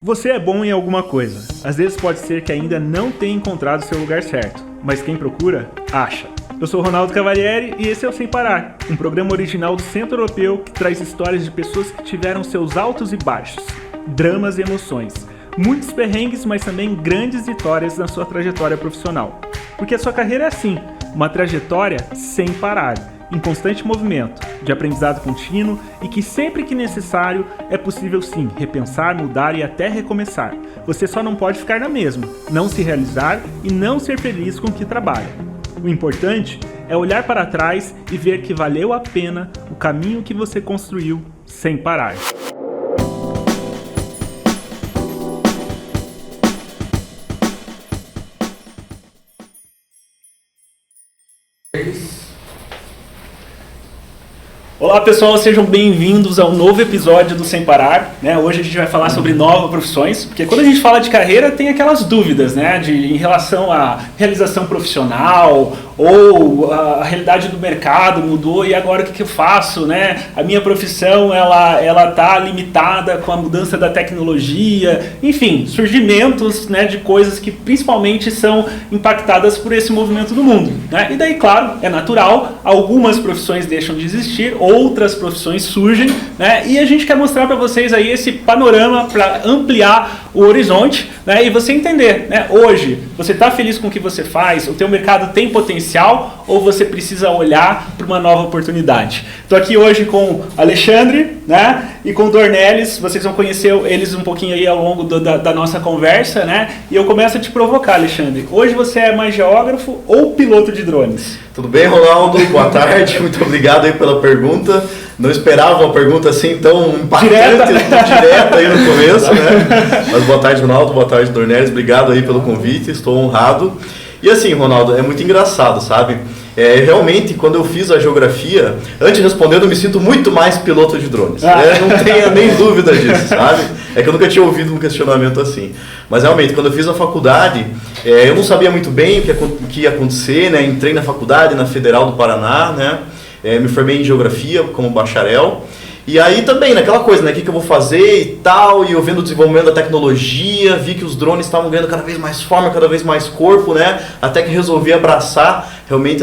Você é bom em alguma coisa. Às vezes pode ser que ainda não tenha encontrado seu lugar certo, mas quem procura, acha. Eu sou Ronaldo Cavalieri e esse é o Sem Parar, um programa original do Centro Europeu que traz histórias de pessoas que tiveram seus altos e baixos, dramas e emoções, muitos perrengues, mas também grandes vitórias na sua trajetória profissional. Porque a sua carreira é assim, uma trajetória sem parar, em constante movimento, de aprendizado contínuo e que sempre que necessário é possível sim repensar, mudar e até recomeçar. Você só não pode ficar na mesma, não se realizar e não ser feliz com o que trabalha. O importante é olhar para trás e ver que valeu a pena o caminho que você construiu sem parar. Olá pessoal, sejam bem-vindos ao novo episódio do Sem Parar. Hoje a gente vai falar sobre novas profissões, porque quando a gente fala de carreira tem aquelas dúvidas, em relação à realização profissional ou a realidade do mercado mudou e agora o que eu faço, A minha profissão ela está limitada com a mudança da tecnologia, enfim, surgimentos de coisas que principalmente são impactadas por esse movimento do mundo. E daí, claro, é natural, algumas profissões deixam de existir, outras profissões surgem, e a gente quer mostrar para vocês aí esse panorama para ampliar o horizonte, e você entender, hoje, você está feliz com o que você faz, o teu mercado tem potencial ou você precisa olhar para uma nova oportunidade. Estou aqui hoje com Alexandre, e com o Dornelles, vocês vão conhecer eles um pouquinho aí ao longo da nossa conversa, e eu começo a te provocar, Alexandre. Hoje você é mais geógrafo ou piloto de drones? Tudo bem, Ronaldo? Boa tarde, muito obrigado aí pela pergunta. Não esperava uma pergunta assim tão impactante, direta aí no começo, Mas boa tarde, Ronaldo, boa tarde, Dornelles, obrigado aí pelo convite, estou honrado. E assim, Ronaldo, é muito engraçado, sabe? Realmente, quando eu fiz a geografia, antes de responder, eu me sinto muito mais piloto de drones. Não tenha nem dúvida disso, sabe? É que eu nunca tinha ouvido um questionamento assim. Mas realmente, quando eu fiz a faculdade, eu não sabia muito bem o que ia acontecer, Entrei na faculdade, na Federal do Paraná, me formei em geografia como bacharel. E aí também, naquela coisa, o que eu vou fazer e tal, e eu vendo o desenvolvimento da tecnologia, vi que os drones estavam ganhando cada vez mais forma, cada vez mais corpo, Até que resolvi abraçar realmente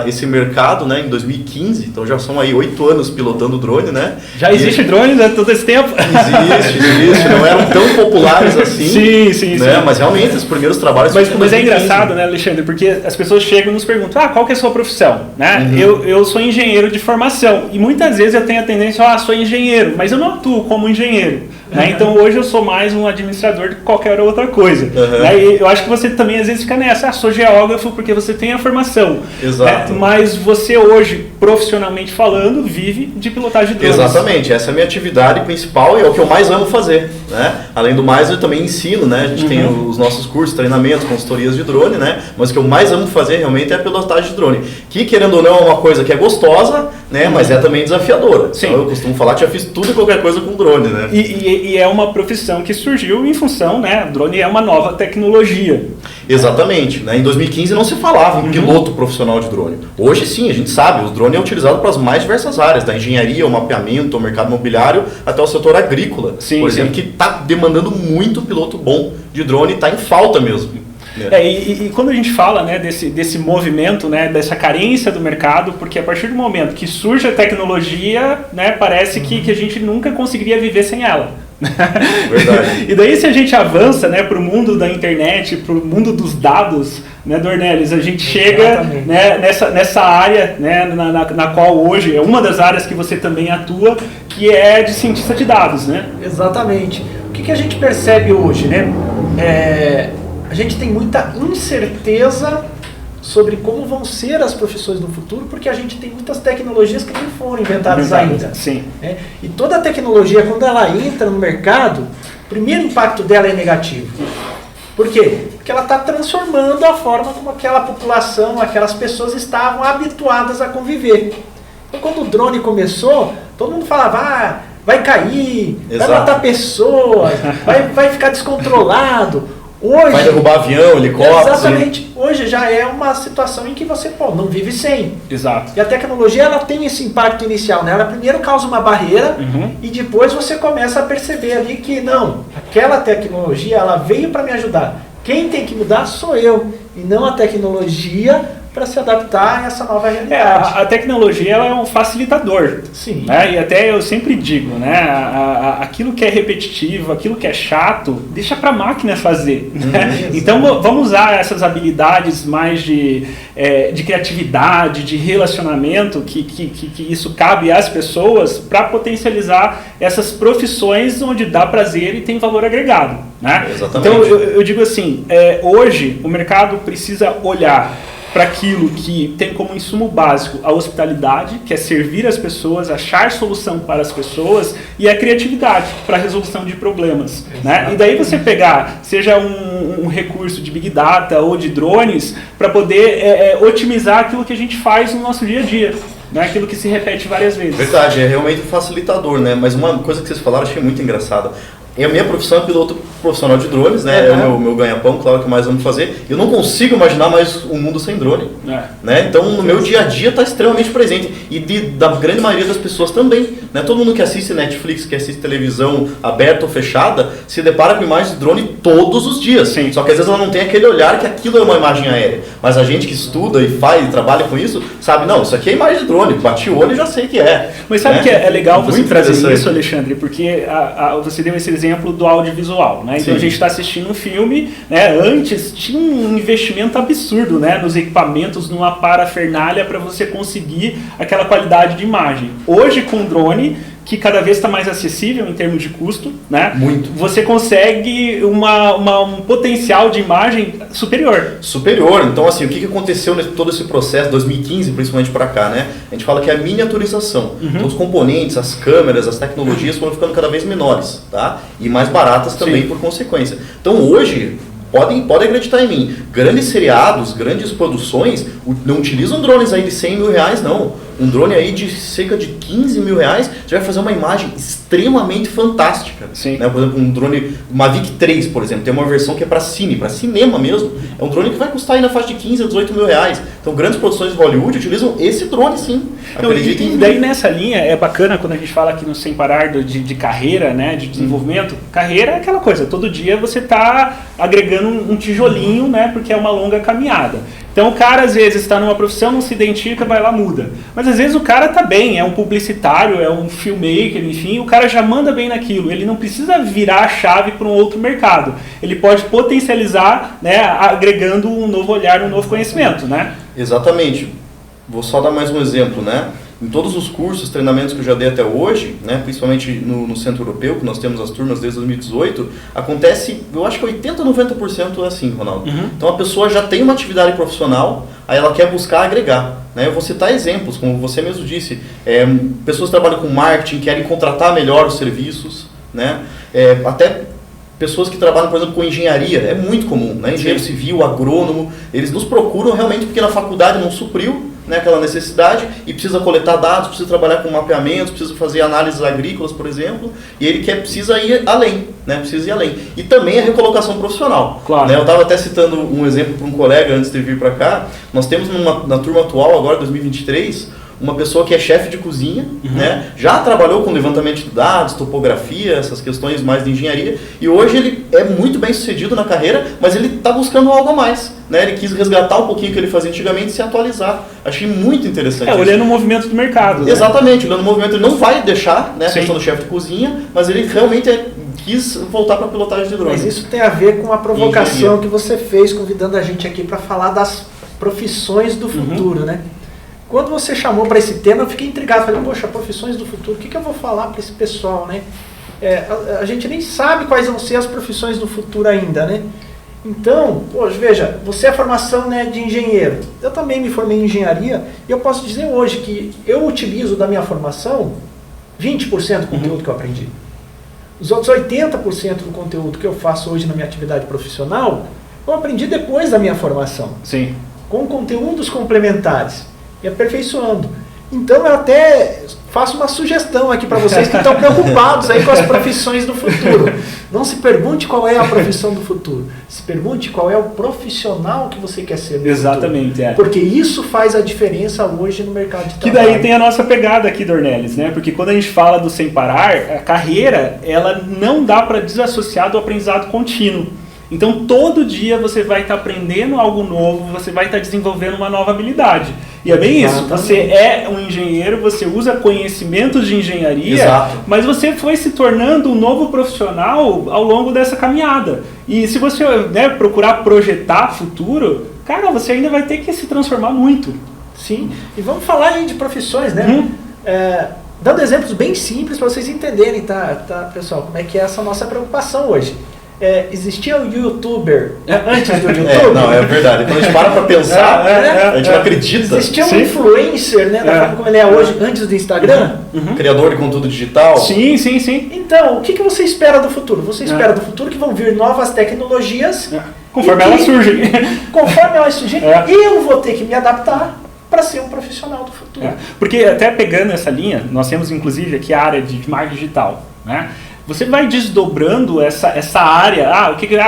esse mercado, em 2015, então já são aí 8 anos pilotando drone, Já existe drone, todo esse tempo? Existe, não eram tão populares assim. Sim. Mas realmente, os primeiros trabalhos... Mas é engraçado, Alexandre, porque as pessoas chegam e nos perguntam, qual que é a sua profissão, Eu sou engenheiro de formação, e muitas vezes eu tenho a tendência, sou engenheiro, mas eu não atuo como engenheiro. Então hoje eu sou mais um administrador de qualquer outra coisa. E eu acho que você também às vezes fica nessa, sou geógrafo porque você tem a formação. Exato. Mas você hoje, profissionalmente falando, vive de pilotagem de drones. Exatamente, essa é a minha atividade principal e é o que eu mais amo fazer. Além do mais, eu também ensino, a gente tem os nossos cursos, treinamentos, consultorias de drone, mas o que eu mais amo fazer realmente é a pilotagem de drone. Que, querendo ou não, é uma coisa que é gostosa, mas é também desafiadora. Sim. Então eu costumo falar que já fiz tudo e qualquer coisa com drone, E é uma profissão que surgiu em função, o drone é uma nova tecnologia. Exatamente. Em 2015 não se falava em piloto profissional de drone. Hoje sim, a gente sabe, o drone é utilizado para as mais diversas áreas, da engenharia, o mapeamento, o mercado imobiliário, até o setor agrícola, por exemplo, que está demandando muito piloto bom de drone e está em falta mesmo. E quando a gente fala desse movimento, dessa carência do mercado, porque a partir do momento que surge a tecnologia, parece que a gente nunca conseguiria viver sem ela. Verdade. E daí se a gente avança para o mundo da internet, para o mundo dos dados, Dornelles, a gente chega nessa área na qual hoje é uma das áreas que você também atua, que é de cientista de dados, Exatamente. O que a gente percebe hoje, a gente tem muita incerteza sobre como vão ser as profissões no futuro, porque a gente tem muitas tecnologias que nem foram inventadas ainda. Sim. E toda tecnologia, quando ela entra no mercado, o primeiro impacto dela é negativo. Por quê? Porque ela está transformando a forma como aquela população, aquelas pessoas estavam habituadas a conviver. Então, quando o drone começou, todo mundo falava, vai cair, vai matar pessoas, vai ficar descontrolado. Hoje, vai derrubar avião, helicóptero. Exatamente. Hoje já é uma situação em que você não vive sem. Exato. E a tecnologia ela tem esse impacto inicial, né? Ela primeiro causa uma barreira e depois você começa a perceber ali que não, aquela tecnologia ela veio para me ajudar. Quem tem que mudar sou eu e não a tecnologia para se adaptar a essa nova realidade. A tecnologia ela é um facilitador. Sim. Né? E até eu sempre digo, né? Aquilo que é repetitivo, aquilo que é chato, deixa para a máquina fazer. Né? Então vamos usar essas habilidades mais de criatividade, de relacionamento, que isso cabe às pessoas para potencializar essas profissões onde dá prazer e tem valor agregado. Né? Exatamente. Então eu digo assim, hoje o mercado precisa olhar para aquilo que tem como insumo básico a hospitalidade, que é servir as pessoas, achar solução para as pessoas, e a criatividade para a resolução de problemas. Né? E daí você pegar, seja um recurso de Big Data ou de drones, para poder otimizar aquilo que a gente faz no nosso dia a dia. Né? Aquilo que se repete várias vezes. Verdade, é realmente um facilitador, né? Mas uma coisa que vocês falaram, achei muito engraçada. A minha profissão é piloto profissional de drones, né? É o meu ganha-pão, claro que mais amo fazer. Eu não consigo imaginar mais um mundo sem drone. Né? Então, no meu dia a dia está extremamente presente. E da grande maioria das pessoas também. Né? Todo mundo que assiste Netflix, que assiste televisão aberta ou fechada, se depara com imagens de drone todos os dias. Sim. Só que às vezes ela não tem aquele olhar que aquilo é uma imagem aérea. Mas a gente que estuda e faz e trabalha com isso, sabe, não, isso aqui é imagem de drone. Bati o olho e já sei que é. Mas sabe que é legal você Muito trazer isso, Alexandre? Porque você deu esse exemplo do audiovisual, né? Então a gente está assistindo um filme, né? Antes tinha um investimento absurdo, né? Nos equipamentos, numa parafernália para você conseguir aquela qualidade de imagem. Hoje com drone, que cada vez está mais acessível em termos de custo, né? Muito. Você consegue um potencial de imagem superior. Superior. Então, assim, o que aconteceu nesse todo esse processo, 2015 principalmente para cá, né? A gente fala que é a miniaturização. Então, os componentes, as câmeras, as tecnologias foram ficando cada vez menores, tá? E mais baratas também por consequência. Então, hoje, podem acreditar em mim, grandes seriados, grandes produções não utilizam drones aí de 100 mil reais, não. Um drone aí de cerca de 15 mil reais, você vai fazer uma imagem extremamente fantástica. Né? Por exemplo, um drone Mavic 3, por exemplo, tem uma versão que é para cine, para cinema mesmo. É um drone que vai custar aí na faixa de 15 a 18 mil reais. Então, grandes produções de Hollywood utilizam esse drone, sim. E daí nessa linha, é bacana quando a gente fala aqui no Sem Parar de carreira, né, de desenvolvimento. Carreira é aquela coisa, todo dia você está agregando um tijolinho, né, porque é uma longa caminhada. Então o cara às vezes está numa profissão, não se identifica, vai lá, muda. Mas às vezes o cara está bem, é um publicitário, é um filmmaker, enfim, o cara já manda bem naquilo. Ele não precisa virar a chave para um outro mercado. Ele pode potencializar, né, agregando um novo olhar, um novo conhecimento, né? Exatamente. Vou só dar mais um exemplo, né? Em todos os cursos, treinamentos que eu já dei até hoje, né, principalmente no Centro Europeu, que nós temos as turmas desde 2018, acontece, eu acho que 80% a 90% é assim, Ronaldo. Então a pessoa já tem uma atividade profissional, aí ela quer buscar agregar. Né? Eu vou citar exemplos, como você mesmo disse, pessoas que trabalham com marketing, querem contratar melhor os serviços, né? Até pessoas que trabalham, por exemplo, com engenharia, é muito comum, né? Engenheiro civil, agrônomo, eles nos procuram realmente porque na faculdade não supriu, né, aquela necessidade e precisa coletar dados, precisa trabalhar com mapeamentos, precisa fazer análises agrícolas, por exemplo, e ele precisa ir além, né, precisa ir além. E também a recolocação profissional. Claro. Né, eu estava até citando um exemplo para um colega antes de vir para cá, nós temos na turma atual, agora 2023, uma pessoa que é chefe de cozinha, né, já trabalhou com levantamento de dados, topografia, essas questões mais de engenharia, e hoje ele é muito bem sucedido na carreira, mas ele está buscando algo a mais. Né, ele quis resgatar um pouquinho o que ele fazia antigamente e se atualizar. Achei muito interessante. Olhando o movimento do mercado. Né? Exatamente, olhando o movimento. Ele não vai deixar, né, a questão do chefe de cozinha, mas ele realmente quis voltar para a pilotagem de drone. Mas isso tem a ver com a provocação que você fez, convidando a gente aqui para falar das profissões do futuro, né? Quando você chamou para esse tema, eu fiquei intrigado. Falei, poxa, profissões do futuro, o que eu vou falar para esse pessoal, né? A gente nem sabe quais vão ser as profissões do futuro ainda, né? Então, poxa, veja, você é formação, né, de engenheiro. Eu também me formei em engenharia e eu posso dizer hoje que eu utilizo da minha formação 20% do conteúdo que eu aprendi. Os outros 80% do conteúdo que eu faço hoje na minha atividade profissional, eu aprendi depois da minha formação. Sim. Com conteúdos complementares e aperfeiçoando. Então eu até faço uma sugestão aqui para vocês que estão preocupados aí com as profissões do futuro. Não se pergunte qual é a profissão do futuro. Se pergunte qual é o profissional que você quer ser no Exatamente, futuro. Porque isso faz a diferença hoje no mercado de trabalho. Que daí tem a nossa pegada aqui, Dornelles, né? Porque quando a gente fala do Sem Parar, a carreira, ela não dá para desassociar do aprendizado contínuo. Então, todo dia você vai estar aprendendo algo novo, você vai estar desenvolvendo uma nova habilidade. E é bem isso, você é um engenheiro, você usa conhecimentos de engenharia, mas você foi se tornando um novo profissional ao longo dessa caminhada. E se você, né, procurar projetar futuro, cara, você ainda vai ter que se transformar muito. Sim, e vamos falar aí de profissões, né? Dando exemplos bem simples para vocês entenderem, tá, pessoal, como é que é essa nossa preocupação hoje. Existia o youtuber antes do YouTube? Não, é verdade. Quando a gente para pensar, a gente não acredita. Existia um influencer, né, da forma como ele é hoje, antes do Instagram? Criador de conteúdo digital. Sim. Então, o que você espera do futuro? Você espera do futuro que vão vir novas tecnologias. Conforme elas surgem. Conforme elas surgem, eu vou ter que me adaptar para ser um profissional do futuro. Porque até pegando essa linha, nós temos inclusive aqui a área de marketing digital, né? Você vai desdobrando essa área,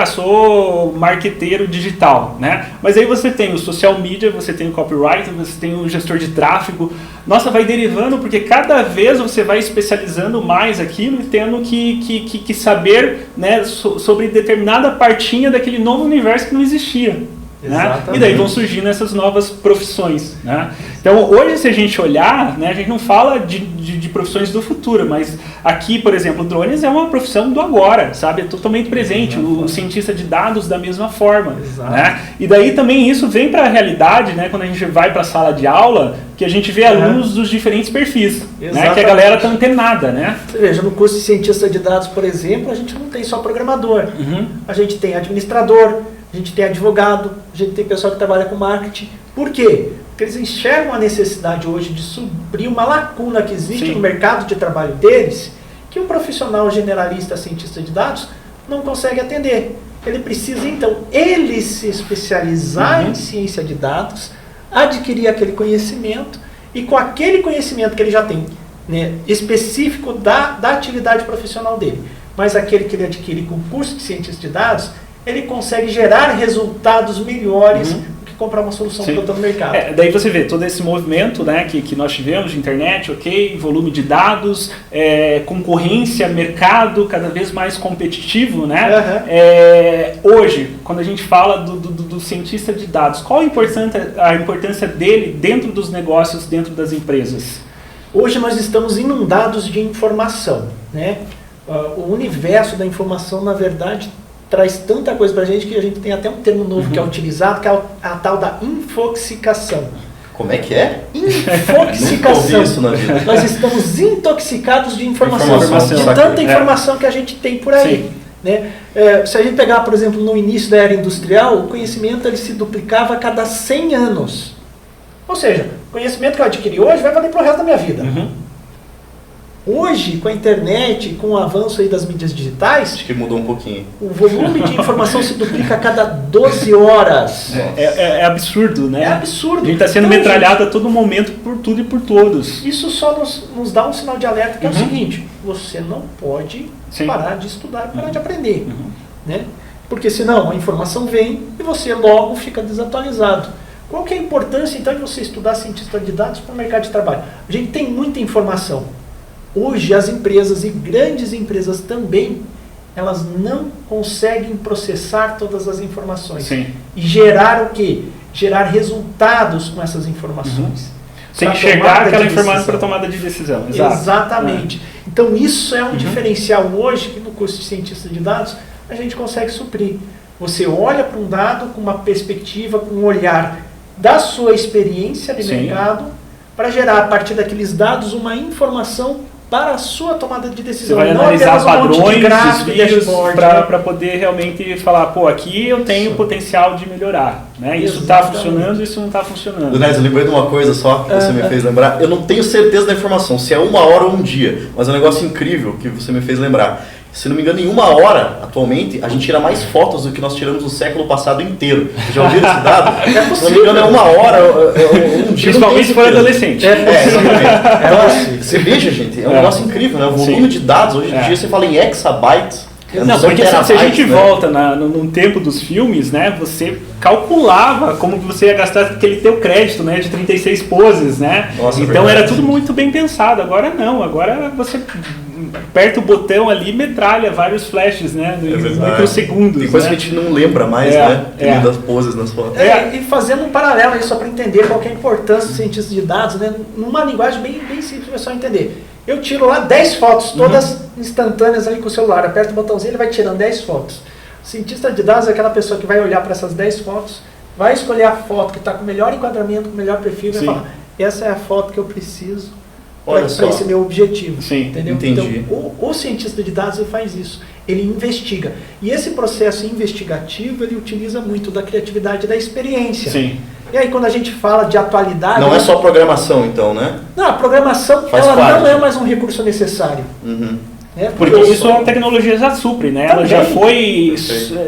sou marqueteiro digital, né? Mas aí você tem o social media, você tem o copywriter, você tem o gestor de tráfego. Nossa, vai derivando porque cada vez você vai especializando mais aquilo e tendo que saber, né, sobre determinada partinha daquele novo universo que não existia. Né? E daí vão surgindo essas novas profissões, né? Então hoje, se a gente olhar, né, a gente não fala de profissões do futuro, mas aqui, por exemplo, drones é uma profissão do agora, sabe? É totalmente presente. O cientista de dados da mesma forma, né? E daí também isso vem para a realidade, né, quando a gente vai para a sala de aula, que a gente vê alunos dos diferentes perfis, né, que a galera está antenada, né? Você veja, no curso de cientista de dados, por exemplo, a gente não tem só programador, a gente tem administrador, a gente tem advogado, a gente tem pessoal que trabalha com marketing. Por quê? Porque eles enxergam a necessidade hoje de suprir uma lacuna que existe no mercado de trabalho deles, que um profissional generalista, cientista de dados, não consegue atender. Ele precisa, então, ele se especializar em ciência de dados, adquirir aquele conhecimento, e com aquele conhecimento que ele já tem, né, específico da atividade profissional dele, mas aquele que ele adquire com o curso de cientista de dados, ele consegue gerar resultados melhores do que comprar uma solução pronta no mercado. Daí você vê todo esse movimento, né, que nós tivemos de internet, volume de dados, concorrência, mercado cada vez mais competitivo, né? Hoje, quando a gente fala do cientista de dados, qual a importância dele dentro dos negócios, dentro das empresas? Hoje nós estamos inundados de informação, né? O universo da informação, na verdade, traz tanta coisa pra gente que a gente tem até um termo novo que é utilizado, que é a tal da infoxicação. Como é que é? Infoxicação. Nunca ouvi isso na vida. Nós estamos intoxicados de informação de tanta informação que a gente tem por aí. Né? Se a gente pegar, por exemplo, no início da era industrial, o conhecimento ele se duplicava a cada 100 anos. Ou seja, o conhecimento que eu adquiri hoje vai valer pro resto da minha vida. Hoje, com a internet, com o avanço aí das mídias digitais, acho que mudou um pouquinho. O volume de informação se duplica a cada 12 horas. É absurdo, né? É absurdo. A gente está sendo metralhado a todo momento por tudo e por todos. Isso só nos dá um sinal de alerta que é o seguinte: você não pode parar de estudar, parar de aprender. Né? Porque senão a informação vem e você logo fica desatualizado. Qual que é a importância então de você estudar cientista de dados para o mercado de trabalho? A gente tem muita informação. Hoje as empresas e grandes empresas também, elas não conseguem processar todas as informações. E gerar o quê? Gerar resultados com essas informações. Sem enxergar aquela informação para tomada de decisão. Exatamente. Então isso é um diferencial hoje que no curso de cientista de dados a gente consegue suprir. Você olha para um dado com uma perspectiva, com um olhar da sua experiência de mercado, para gerar a partir daqueles dados uma informação para a sua tomada de decisão. Você vai analisar padrões, desvios, para poder realmente falar, pô, aqui eu tenho potencial de melhorar. Né? Isso está funcionando, isso não está funcionando. Donés, eu lembrei de uma coisa só que você me fez lembrar. Eu não tenho certeza da informação, se é 1 hora ou 1 dia, mas é um negócio incrível que você me fez lembrar. Se não me engano, em 1 hora, atualmente, a gente tira mais fotos do que nós tiramos no século passado inteiro. Já ouviram esse dado? Se não me engano, é 1 hora, 1 dia. Principalmente se for adolescente. Você veja, gente, é um negócio incrível, né? O volume de dados, hoje em dia você fala em exabytes, Não, porque se a gente volta no tempo dos filmes, né, você calculava como que você ia gastar aquele teu crédito, né, de 36 poses, né? Nossa, então era tudo muito bem pensado. Agora não, agora você aperta o botão ali e metralha vários flashes, né, em microsegundos. Tem coisa que a gente não lembra mais, né? Tem das poses nas fotos. E fazendo um paralelo aí, só para entender qual que é a importância do cientista de dados, né, numa linguagem bem simples para o pessoal entender. Eu tiro lá 10 fotos, todas instantâneas ali com o celular. Aperta o botãozinho, ele vai tirando 10 fotos. O cientista de dados é aquela pessoa que vai olhar para essas 10 fotos, vai escolher a foto que está com o melhor enquadramento, com o melhor perfil, e vai falar, essa é a foto que eu preciso para esse meu objetivo. Sim, entendeu? Entendi. Então, o cientista de dados ele faz isso. Ele investiga. E esse processo investigativo, ele utiliza muito da criatividade e da experiência. Sim. E aí, quando a gente fala de atualidade... Não é só programação, então, né? Não, a programação não é mais um recurso necessário. Porque isso a tecnologia já supre, né? Ela já foi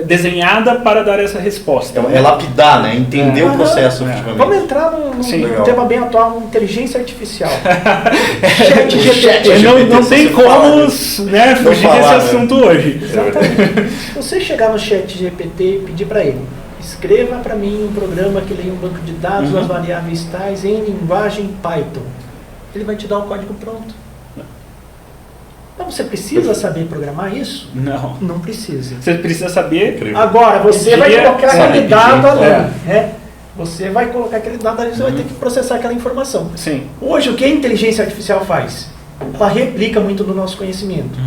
desenhada para dar essa resposta. É lapidar, né? Entender o processo, efetivamente. Vamos entrar num tema bem atual, inteligência artificial. ChatGPT. Não tem como fugir desse assunto hoje. Exatamente. Se você chegar no ChatGPT e pedir para ele, escreva para mim um programa que leia um banco de dados, as variáveis tais, em linguagem Python. Ele vai te dar o código pronto. Então você precisa saber programar isso? Não. Não precisa. Você precisa saber... Agora, você vai colocar aquele dado ali. Você vai colocar aquele dado ali, você vai ter que processar aquela informação. Sim. Hoje, o que a inteligência artificial faz? Ela replica muito do nosso conhecimento.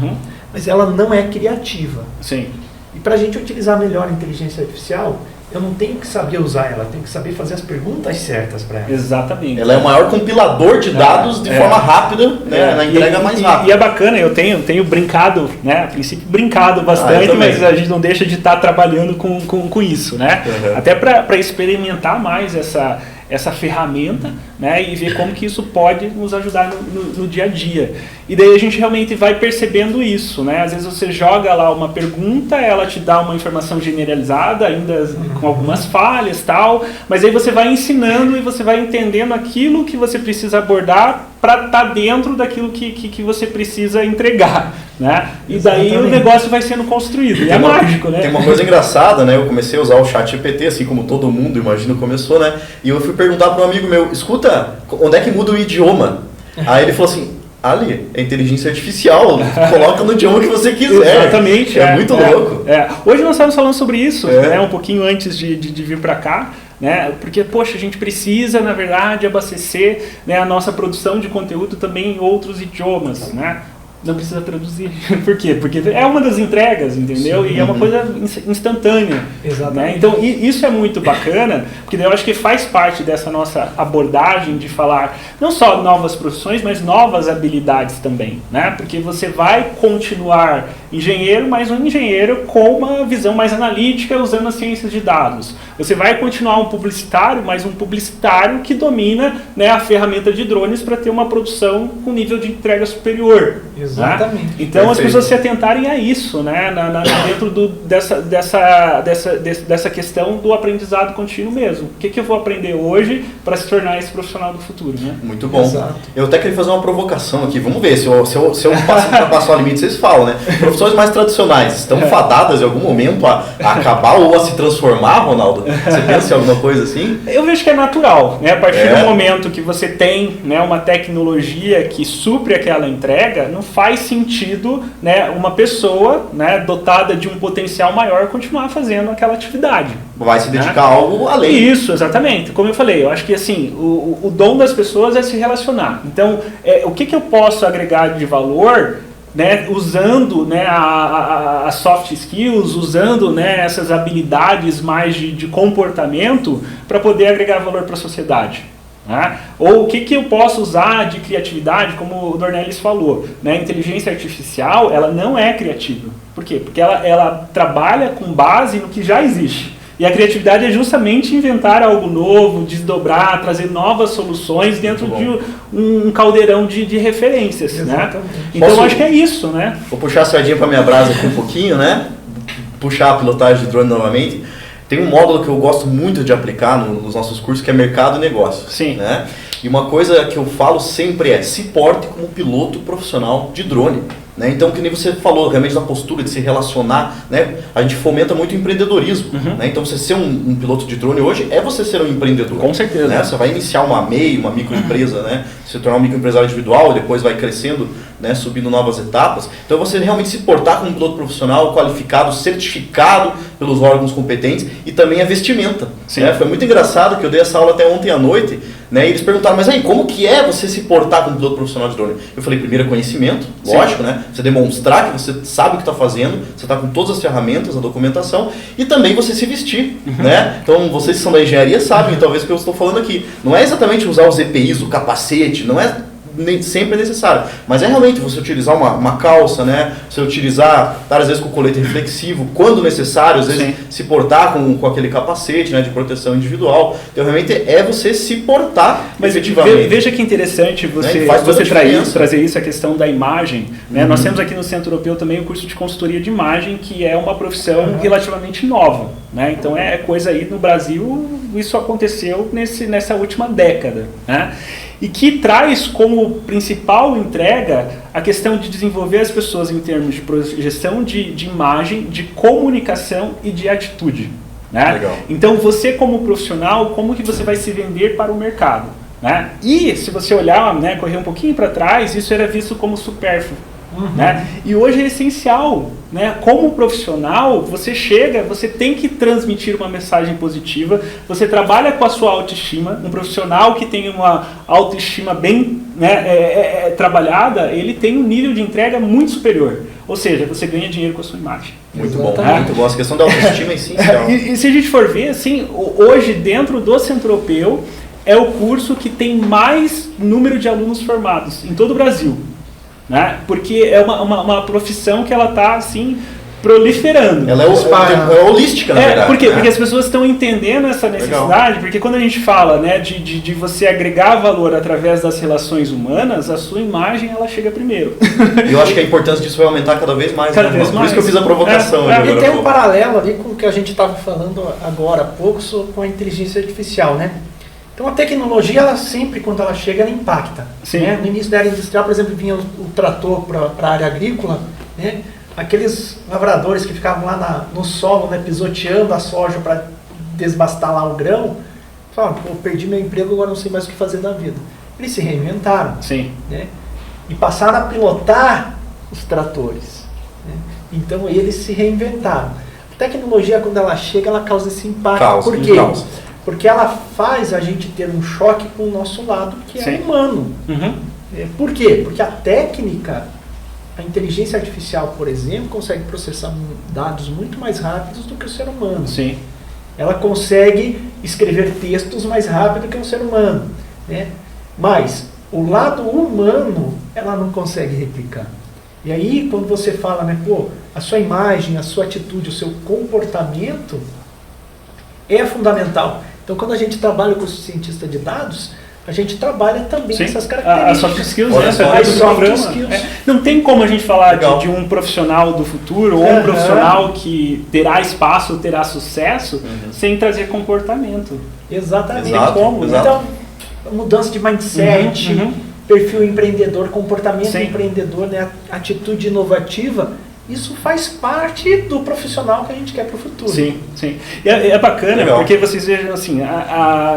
Mas ela não é criativa. Sim. E para a gente utilizar melhor a inteligência artificial, eu não tenho que saber usar ela, eu tenho que saber fazer as perguntas certas para ela. Exatamente. Ela é o maior compilador de dados de forma rápida, né, na entrega mais rápida. E é bacana, eu tenho brincado, né, a princípio brincado bastante, mas a gente não deixa de estar trabalhando com isso, né? Até para experimentar mais essa ferramenta, né, e ver como que isso pode nos ajudar no dia a dia. E daí a gente realmente vai percebendo isso, né? Às vezes você joga lá uma pergunta, ela te dá uma informação generalizada, ainda com algumas falhas, tal, mas aí você vai ensinando e você vai entendendo aquilo que você precisa abordar para estar dentro daquilo que você precisa entregar, né? E daí o negócio vai sendo construído. E é mágico, né? Tem uma coisa engraçada, né? Eu comecei a usar o ChatGPT, assim como todo mundo, imagino, começou, né? E eu fui perguntar para um amigo meu, escuta, onde é que muda o idioma? Aí ele falou assim, Ali, é inteligência artificial, coloca no idioma que você quiser. Exatamente. É muito louco. Hoje nós estamos falando sobre isso, né, um pouquinho antes de vir para cá, né, porque, poxa, a gente precisa, na verdade, abastecer, né, a nossa produção de conteúdo também em outros idiomas, né? Não precisa traduzir. Por quê? Porque é uma das entregas, entendeu? Sim. E é uma coisa instantânea. Exatamente. Né? Então, isso é muito bacana, porque eu acho que faz parte dessa nossa abordagem de falar não só novas profissões, mas novas habilidades também, né? Porque você vai continuar engenheiro, mas um engenheiro com uma visão mais analítica usando as ciências de dados. Você vai continuar um publicitário, mas um publicitário que domina, né, a ferramenta de drones para ter uma produção com nível de entrega superior. Exatamente. Né? Então as pessoas se atentarem a isso, né? Dentro dessa questão do aprendizado contínuo mesmo. O que eu vou aprender hoje para se tornar esse profissional do futuro, né? Muito bom. Exato. Eu até queria fazer uma provocação aqui. Vamos ver, se eu passar o limite, vocês falam, né? Profissões mais tradicionais estão fadadas em algum momento a acabar ou a se transformar, Ronaldo? Você pensa em alguma coisa assim? Eu vejo que é natural, né? A partir do momento que você tem, né, uma tecnologia que supre aquela entrega, não faz sentido, né, uma pessoa, né, dotada de um potencial maior continuar fazendo aquela atividade. Vai se dedicar a algo além. Isso, exatamente. Como eu falei, eu acho que assim, o dom das pessoas é se relacionar. Então, o que eu posso agregar de valor, né, usando, né, a soft skills, usando, né, essas habilidades mais de comportamento para poder agregar valor para a sociedade. Né? Ou o que eu posso usar de criatividade, como o Dornelles falou, né? A inteligência artificial, ela não é criativa. Por quê? Porque ela trabalha com base no que já existe. E a criatividade é justamente inventar algo novo, desdobrar, trazer novas soluções dentro de um caldeirão de referências. Né? Então eu acho que é isso, né? Vou puxar a sardinha para minha brasa aqui um pouquinho, né? Puxar a pilotagem de drone novamente. Tem um módulo que eu gosto muito de aplicar nos nossos cursos, que é mercado e negócio. Sim. Né? E uma coisa que eu falo sempre é, se porte como piloto profissional de drone. né? Então, que nem você falou, realmente da postura de se relacionar, né? A gente fomenta muito o empreendedorismo, né? Então, você ser um piloto de drone hoje é você ser um empreendedor. Com certeza. Né? Você vai iniciar uma MEI, uma microempresa, né? Se tornar um microempresário individual e depois vai crescendo, né? Subindo novas etapas. Então, você realmente se portar como um piloto profissional, qualificado, certificado pelos órgãos competentes e também a vestimenta. Né? Foi muito engraçado que eu dei essa aula até ontem à noite, né? E eles perguntaram, mas aí, como que é você se portar como piloto profissional de drone? Eu falei, primeiro é conhecimento, lógico, né? Você demonstrar que você sabe o que está fazendo, você está com todas as ferramentas, a documentação, e também você se vestir, né? Então, vocês que são da engenharia sabem, talvez, o que eu estou falando aqui. Não é exatamente usar os EPIs, o capacete, não é nem sempre é necessário, mas é realmente você utilizar uma calça, né? Você utilizar, às vezes com colete reflexivo, quando necessário, às vezes se portar com aquele capacete, né, de proteção individual. Então realmente é você se portar, mas efetivamente. Veja que interessante você, né? você trazer isso, a questão da imagem, né? Nós temos aqui no Centro Europeu também o curso de consultoria de imagem, que é uma profissão relativamente nova, né? Então é coisa aí no Brasil, isso aconteceu nessa última década, né? E que traz como principal entrega a questão de desenvolver as pessoas em termos de projeção de imagem, de comunicação e de atitude. Né? Legal. Então você como profissional, como que você vai se vender para o mercado? Né? E se você olhar, né, correr um pouquinho para trás, isso era visto como supérfluo. Né? E hoje é essencial, né? Como profissional, você tem que transmitir uma mensagem positiva, você trabalha com a sua autoestima. Um profissional que tem uma autoestima bem, né, trabalhada, ele tem um nível de entrega muito superior, ou seja, você ganha dinheiro com a sua imagem. Muito bom, muito bom. Essa questão da autoestima é essencial. E se a gente for ver, assim, hoje dentro do Centro Europeu é o curso que tem mais número de alunos formados em todo o Brasil. Né? Porque é uma profissão que ela está assim proliferando. Ela é holística, na verdade. Por quê? Porque as pessoas estão entendendo essa necessidade. Legal. Porque quando a gente fala, né, de você agregar valor através das relações humanas, a sua imagem ela chega primeiro. E eu acho que a importância disso vai aumentar cada vez mais. Por isso que eu fiz a provocação. E tem um paralelo ali com o que a gente estava falando agora há pouco com a inteligência artificial, né? Então a tecnologia, ela sempre, quando ela chega, ela impacta. Né? No início da era industrial, por exemplo, vinha o trator para a área agrícola, né? Aqueles lavradores que ficavam lá no solo, né, pisoteando a soja para desbastar lá o grão, falaram, pô, perdi meu emprego, agora não sei mais o que fazer da vida. Eles se reinventaram. Sim. Né? E passaram a pilotar os tratores. Né? Então eles se reinventaram. A tecnologia, quando ela chega, ela causa esse impacto. Por quê? Porque ela faz a gente ter um choque com o nosso lado, que é humano. Por quê? Porque a técnica, a inteligência artificial, por exemplo, consegue processar dados muito mais rápidos do que o ser humano. Sim. Ela consegue escrever textos mais rápido que um ser humano. Né? Mas o lado humano, ela não consegue replicar. E aí, quando você fala, né, pô, a sua imagem, a sua atitude, o seu comportamento é fundamental. Então, quando a gente trabalha com o cientista de dados, a gente trabalha também essas características. As soft skills, né? As soft skills. Não tem como a gente falar de um profissional do futuro ou um profissional que terá espaço, terá sucesso, sem trazer comportamento. Exatamente. Não tem como. Então, mudança de mindset, perfil empreendedor, comportamento empreendedor, né? Atitude inovativa. Isso faz parte do profissional que a gente quer para o futuro. Sim, sim. E é bacana, porque vocês vejam assim,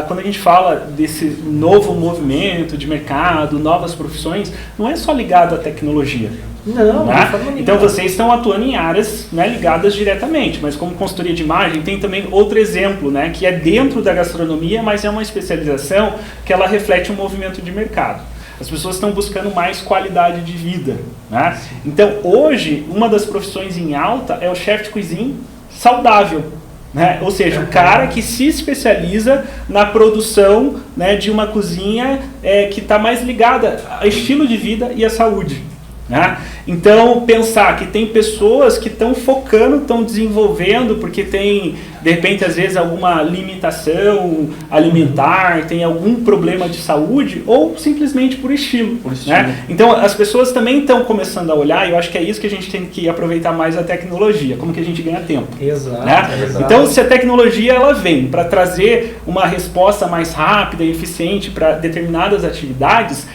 quando a gente fala desse novo movimento de mercado, novas profissões, não é só ligado à tecnologia. Não, né? Então vocês estão atuando em áreas, né, ligadas diretamente, mas como consultoria de imagem tem também outro exemplo, né, que é dentro da gastronomia, mas é uma especialização que ela reflete um movimento de mercado. As pessoas estão buscando mais qualidade de vida. Né? Então, hoje, uma das profissões em alta é o chefe de cozinha saudável. Né? Ou seja, o cara que se especializa na produção, né, de uma cozinha que está mais ligada ao estilo de vida e à saúde. Né? Então, pensar que tem pessoas que estão focando, estão desenvolvendo, porque tem, de repente, às vezes, alguma limitação alimentar, tem algum problema de saúde, ou simplesmente por estilo. Né? Então, as pessoas também estão começando a olhar, e eu acho que é isso que a gente tem que aproveitar mais a tecnologia, como que a gente ganha tempo. Exato. Né? Exato. Então, se a tecnologia ela vem para trazer uma resposta mais rápida e eficiente para determinadas atividades,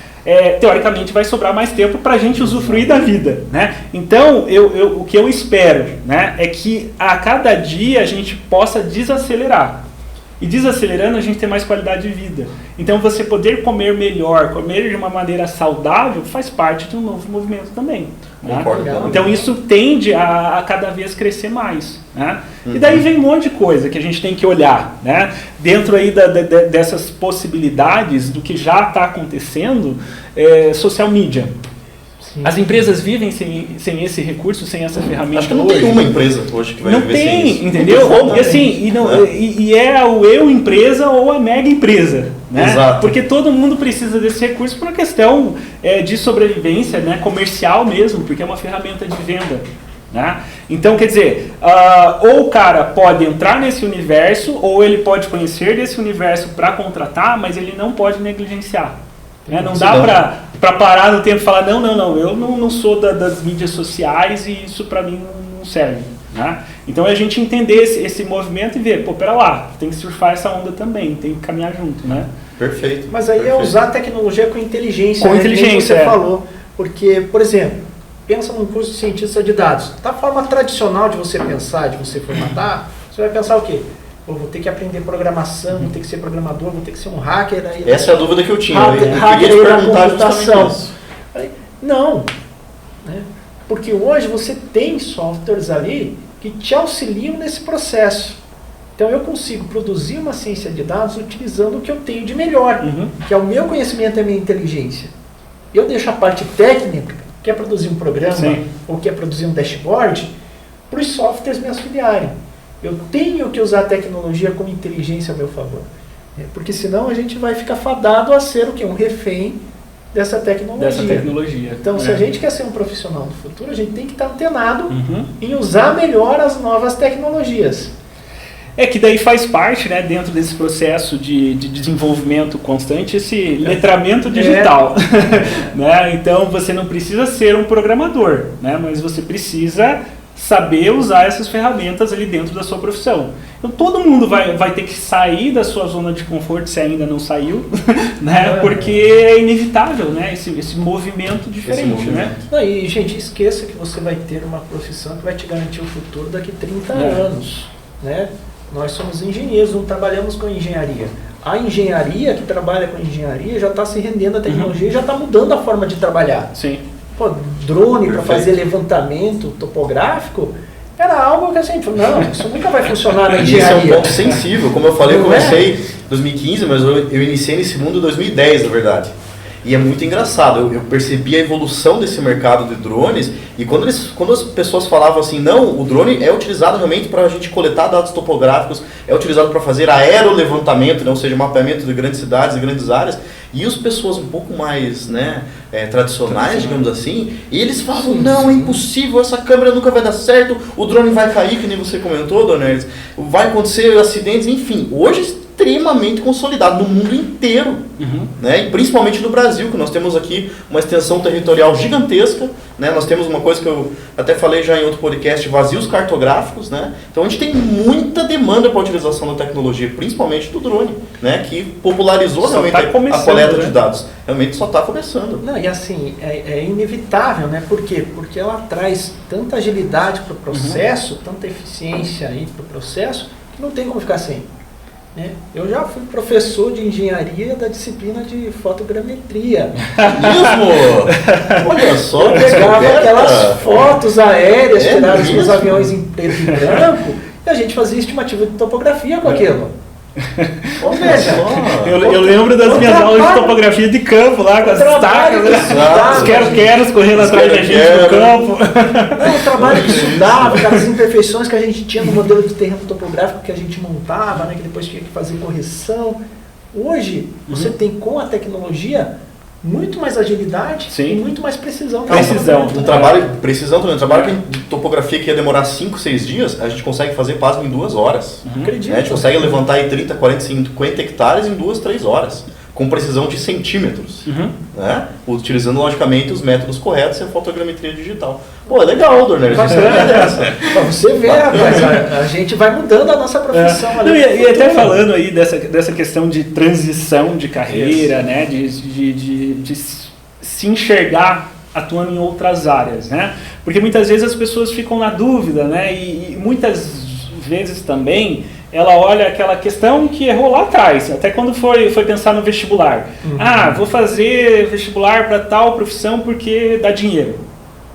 teoricamente vai sobrar mais tempo para a gente usufruir da vida, né? Então, o que eu espero, né, é que a cada dia a gente possa desacelerar. E desacelerando, a gente tem mais qualidade de vida. Então, você poder comer melhor, comer de uma maneira saudável, faz parte de um novo movimento também. Né? Então, isso tende a cada vez crescer mais. Né? E daí vem um monte de coisa que a gente tem que olhar. Né? Dentro aí dessas possibilidades do que já está acontecendo, social media. As empresas vivem sem esse recurso, sem essa ferramenta. Acho que não tem uma empresa hoje que vai viver sem isso. Entendeu? E assim, é o eu empresa ou a mega empresa. Né? Exato. Porque todo mundo precisa desse recurso por uma questão de sobrevivência, né? Comercial mesmo, porque é uma ferramenta de venda. Né? Então, quer dizer, ou o cara pode entrar nesse universo, ou ele pode conhecer desse universo para contratar, mas ele não pode negligenciar. Né? Não dá para parar no tempo e falar, não, eu não sou das mídias sociais e isso para mim não serve. Né? Então a gente entender esse movimento e ver, pera lá, tem que surfar essa onda também, tem que caminhar junto. Né? Perfeito. Mas aí é usar a tecnologia com inteligência. Com inteligência, você falou. Porque, por exemplo, pensa num curso de cientista de dados. Da forma tradicional de você pensar, de você formatar, você vai pensar o quê? Vou ter que aprender programação, vou ter que ser programador, vou ter que ser um hacker. Aí, essa é a dúvida que eu tinha. Hacker aí da computação. Não. Né? Porque hoje você tem softwares ali que te auxiliam nesse processo. Então eu consigo produzir uma ciência de dados utilizando o que eu tenho de melhor, que é o meu conhecimento e a minha inteligência. Eu deixo a parte técnica, que é produzir um programa, ou que é produzir um dashboard, para os softwares me auxiliarem. Eu tenho que usar a tecnologia com inteligência a meu favor. Porque senão a gente vai ficar fadado a ser o quê? Um refém dessa tecnologia. Então, se a gente quer ser um profissional do futuro, a gente tem que estar antenado em usar melhor as novas tecnologias. Que daí faz parte, né, dentro desse processo de desenvolvimento constante, esse letramento digital. Né? Então, você não precisa ser um programador, né, mas você precisa saber usar essas ferramentas ali dentro da sua profissão. Então todo mundo vai ter que sair da sua zona de conforto, se ainda não saiu, né? Porque é inevitável, né? Esse movimento diferente, né? Não, e gente, esqueça que você vai ter uma profissão que vai te garantir o futuro daqui 30 anos, né? Nós somos engenheiros, não trabalhamos com engenharia. A engenharia que trabalha com engenharia já está se rendendo à tecnologia e já está mudando a forma de trabalhar. Sim. Drone para fazer levantamento topográfico era algo que assim, não, isso nunca vai funcionar na engenharia. Isso é um ponto sensível, como eu falei, eu comecei em 2015, mas eu iniciei nesse mundo em 2010, na verdade. E é muito engraçado, eu percebi a evolução desse mercado de drones, e quando as pessoas falavam assim, não, o drone é utilizado realmente para a gente coletar dados topográficos, é utilizado para fazer aerolevantamento, né, ou seja, mapeamento de grandes cidades, de grandes áreas, e as pessoas um pouco mais tradicionais, digamos assim, eles falavam, não, é impossível, essa câmera nunca vai dar certo, o drone vai cair, que nem você comentou, Dona Hermes, vai acontecer acidentes, enfim, hoje extremamente consolidado no mundo inteiro, né? E principalmente no Brasil, que nós temos aqui uma extensão territorial gigantesca, né? Nós temos uma coisa que eu até falei já em outro podcast, vazios cartográficos, né? Então a gente tem muita demanda para a utilização da tecnologia, principalmente do drone, né? Que popularizou realmente a coleta de dados. Realmente só está começando. Não, e assim, é inevitável, né? Por quê? Porque ela traz tanta agilidade para o processo, tanta eficiência aí para o processo, que não tem como ficar sem. Eu já fui professor de engenharia da disciplina de fotogrametria. Mesmo? Olha só, eu pegava aquelas fotos aéreas tiradas com os aviões em preto e branco e a gente fazia estimativa de topografia com aquilo. Eu lembro das minhas aulas de topografia de campo lá, com as estacas, os quero-queros correndo atrás da gente no campo. O trabalho que estudava, aquelas imperfeições que a gente tinha no modelo de terreno topográfico que a gente montava, né, que depois tinha que fazer correção. Hoje, você tem com a tecnologia muito mais agilidade e muito mais precisão. Um trabalho de topografia que ia demorar 5, 6 dias, a gente consegue fazer pasmo em 2 horas. A gente consegue levantar aí 30, 40, 50 hectares em 2, 3 horas, com precisão de centímetros, né? Utilizando logicamente os métodos corretos e a fotogrametria digital. Pô, é legal, Dornelles, isso é dessa. Pra você ver, rapaz, a gente vai mudando a nossa profissão. E até falando aí dessa questão de transição de carreira, né, de se enxergar atuando em outras áreas, né? Porque muitas vezes as pessoas ficam na dúvida, né? E muitas vezes também ela olha aquela questão que errou lá atrás, até quando foi pensar no vestibular. Vou fazer vestibular para tal profissão porque dá dinheiro,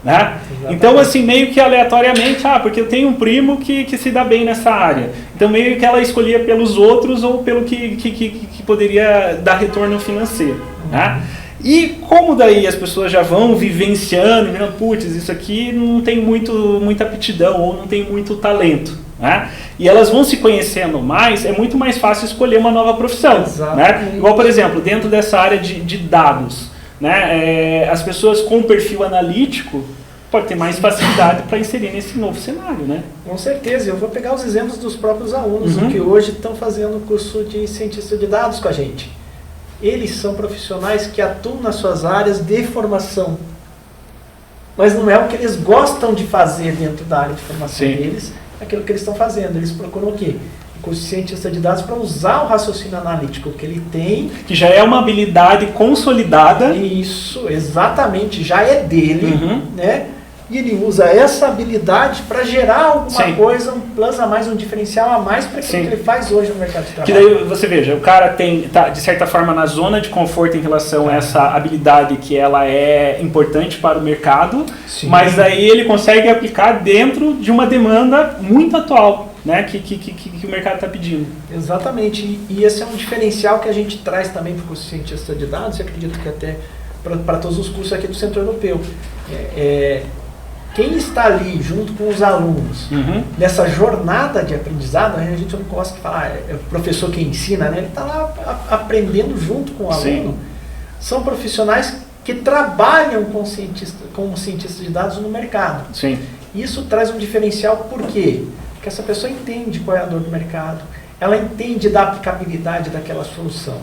né? Então, assim, meio que aleatoriamente, porque eu tenho um primo que se dá bem nessa área. Então, meio que ela escolhia pelos outros ou pelo que poderia dar retorno financeiro, né? E como daí as pessoas já vão vivenciando, vendo, putz, isso aqui não tem muita aptidão ou não tem muito talento, né? E elas vão se conhecendo mais, é muito mais fácil escolher uma nova profissão, né? Igual, por exemplo, dentro dessa área de dados, né? As pessoas com perfil analítico podem ter mais facilidade para inserir nesse novo cenário, né? Com certeza, eu vou pegar os exemplos dos próprios alunos que hoje estão fazendo o curso de cientista de dados com a gente. Eles são profissionais que atuam nas suas áreas de formação, mas não é o que eles gostam de fazer dentro da área de formação deles, aquilo que eles estão fazendo. Eles procuram o quê? O curso de cientista de dados para usar o raciocínio analítico que ele tem. Que já é uma habilidade consolidada. Isso, exatamente, já é dele, né? E ele usa essa habilidade para gerar alguma coisa, um plus a mais, um diferencial a mais para aquilo que ele faz hoje no mercado de trabalho. Que daí você veja, o cara tá de certa forma na zona de conforto em relação a essa habilidade que ela é importante para o mercado, mas daí ele consegue aplicar dentro de uma demanda muito atual, né, que o mercado está pedindo. Exatamente, e esse é um diferencial que a gente traz também para o curso de cientista de dados, e acredito que até para todos os cursos aqui do Centro Europeu. Quem está ali junto com os alunos nessa jornada de aprendizado, a gente não gosta de falar, é o professor que ensina, né? Ele está lá aprendendo junto com o aluno. São profissionais que trabalham como cientistas de dados no mercado. Isso traz um diferencial, por quê? Porque essa pessoa entende qual é a dor do mercado, ela entende da aplicabilidade daquela solução.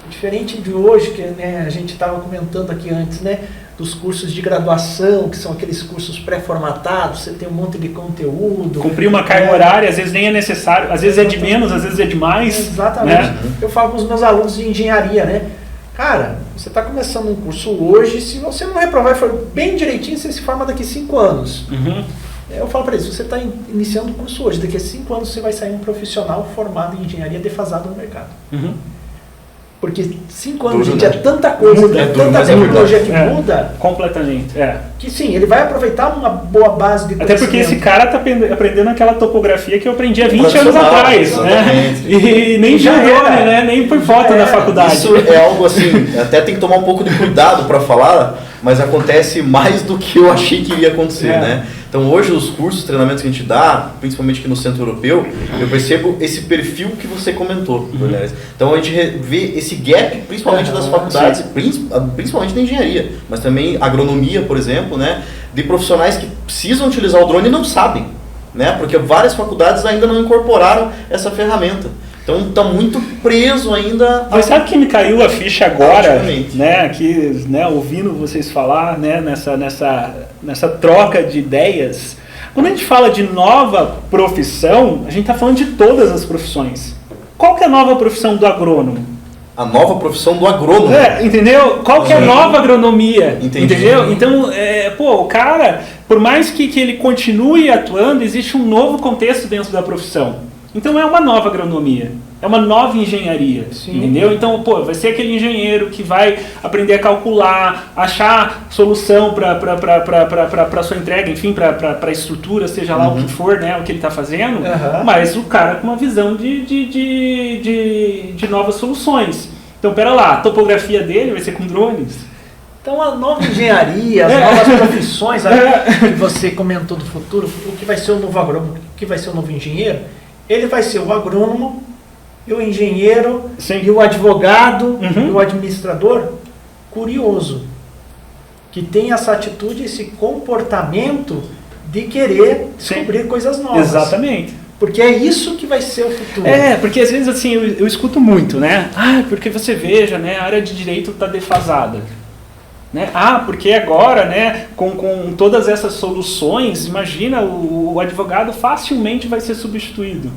Diferente de hoje, que a gente estava comentando aqui antes, né? Dos cursos de graduação, que são aqueles cursos pré-formatados, você tem um monte de conteúdo. Cumprir uma carga horária, às vezes nem é necessário, às vezes é de menos, às vezes é de mais. Exatamente. Né? Eu falo com os meus alunos de engenharia, né? Cara, você está começando um curso hoje, se você não reprovar e for bem direitinho, você se forma daqui a 5 anos. Eu falo para eles, você está iniciando o curso hoje, daqui a 5 anos você vai sair um profissional formado em engenharia defasado no mercado. Porque 5 anos, gente, é tanta coisa, tanta tecnologia que muda. Completamente, Que sim, ele vai aproveitar uma boa base de conhecimento. Até porque esse cara está aprendendo aquela topografia que eu aprendi há 20 anos atrás, né? E nem de drone, né? Nem por foto na faculdade. Isso é algo assim, até tem que tomar um pouco de cuidado para falar, mas acontece mais do que eu achei que iria acontecer, né? Então hoje os cursos, treinamentos que a gente dá, principalmente aqui no Centro Europeu, eu percebo esse perfil que você comentou, Então a gente vê esse gap, principalmente das faculdades, principalmente da engenharia, mas também agronomia, por exemplo, né? De profissionais que precisam utilizar o drone e não sabem, né? Porque várias faculdades ainda não incorporaram essa ferramenta. Então está muito preso ainda. Mas sabe que me caiu a ficha agora, né, aqui, né, ouvindo vocês falar, né, nessa troca de ideias. Quando a gente fala de nova profissão, a gente está falando de todas as profissões. Qual que é a nova profissão do agrônomo? A nova profissão do agrônomo. Entendeu? Qual que é a nova agronomia? Entendeu? Então, o cara, por mais que ele continue atuando, existe um novo contexto dentro da profissão. Então é uma nova agronomia, é uma nova engenharia, entendeu? Então, vai ser aquele engenheiro que vai aprender a calcular, achar solução para a sua entrega, enfim, para a estrutura, seja lá o que for, né, o que ele está fazendo, mas o cara com uma visão de novas soluções. Então, pera lá, a topografia dele vai ser com drones. Então a nova engenharia, as novas profissões, que você comentou do futuro, o que vai ser o novo agrônomo, o que vai ser o novo engenheiro, ele vai ser o agrônomo, e o engenheiro, e o advogado, e o administrador curioso, que tem essa atitude, esse comportamento de querer descobrir coisas novas. Exatamente. Porque é isso que vai ser o futuro. Porque às vezes assim, eu escuto muito, né? Porque você veja, né, a área de direito está defasada. Né? Porque agora, né, com todas essas soluções, imagina, o advogado facilmente vai ser substituído.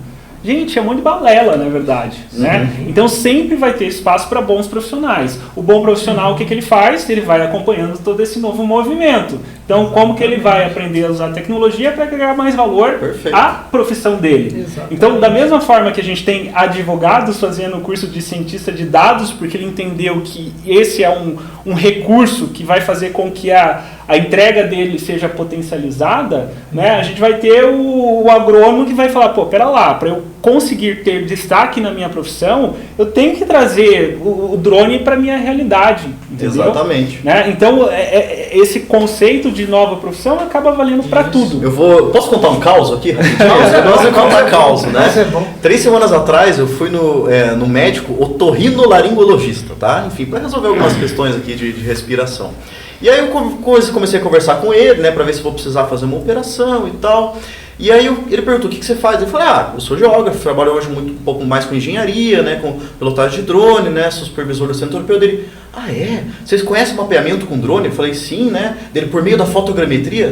Gente, é um monte de balela, na verdade. Né? Então sempre vai ter espaço para bons profissionais. O bom profissional, o que ele faz? Ele vai acompanhando todo esse novo movimento. Então, como que ele vai aprender a usar a tecnologia para agregar mais valor à profissão dele? Exatamente. Então, da mesma forma que a gente tem advogados fazendo o curso de cientista de dados, porque ele entendeu que esse é um recurso que vai fazer com que a entrega dele seja potencializada, né? A gente vai ter o agrônomo que vai falar, pô, pera lá, para eu conseguir ter destaque na minha profissão, eu tenho que trazer o drone para a minha realidade. Entendeu? Exatamente. Né? Então, esse conceito de nova profissão acaba valendo para tudo. Posso contar um caos aqui? Eu gosto de contar caos, né? 3 semanas atrás eu fui no médico otorrinolaringologista, tá? Enfim, para resolver algumas questões aqui de respiração. E aí eu comecei a conversar com ele, né, para ver se vou precisar fazer uma operação e tal. E aí ele perguntou, o que você faz? Eu falei, eu sou geógrafo, trabalho hoje um pouco mais com engenharia, né, com pilotagem de drone, né, sou supervisor do Centro Europeu dele. Vocês conhecem mapeamento com drone? Eu falei, sim, né? Dele, por meio da fotogrametria?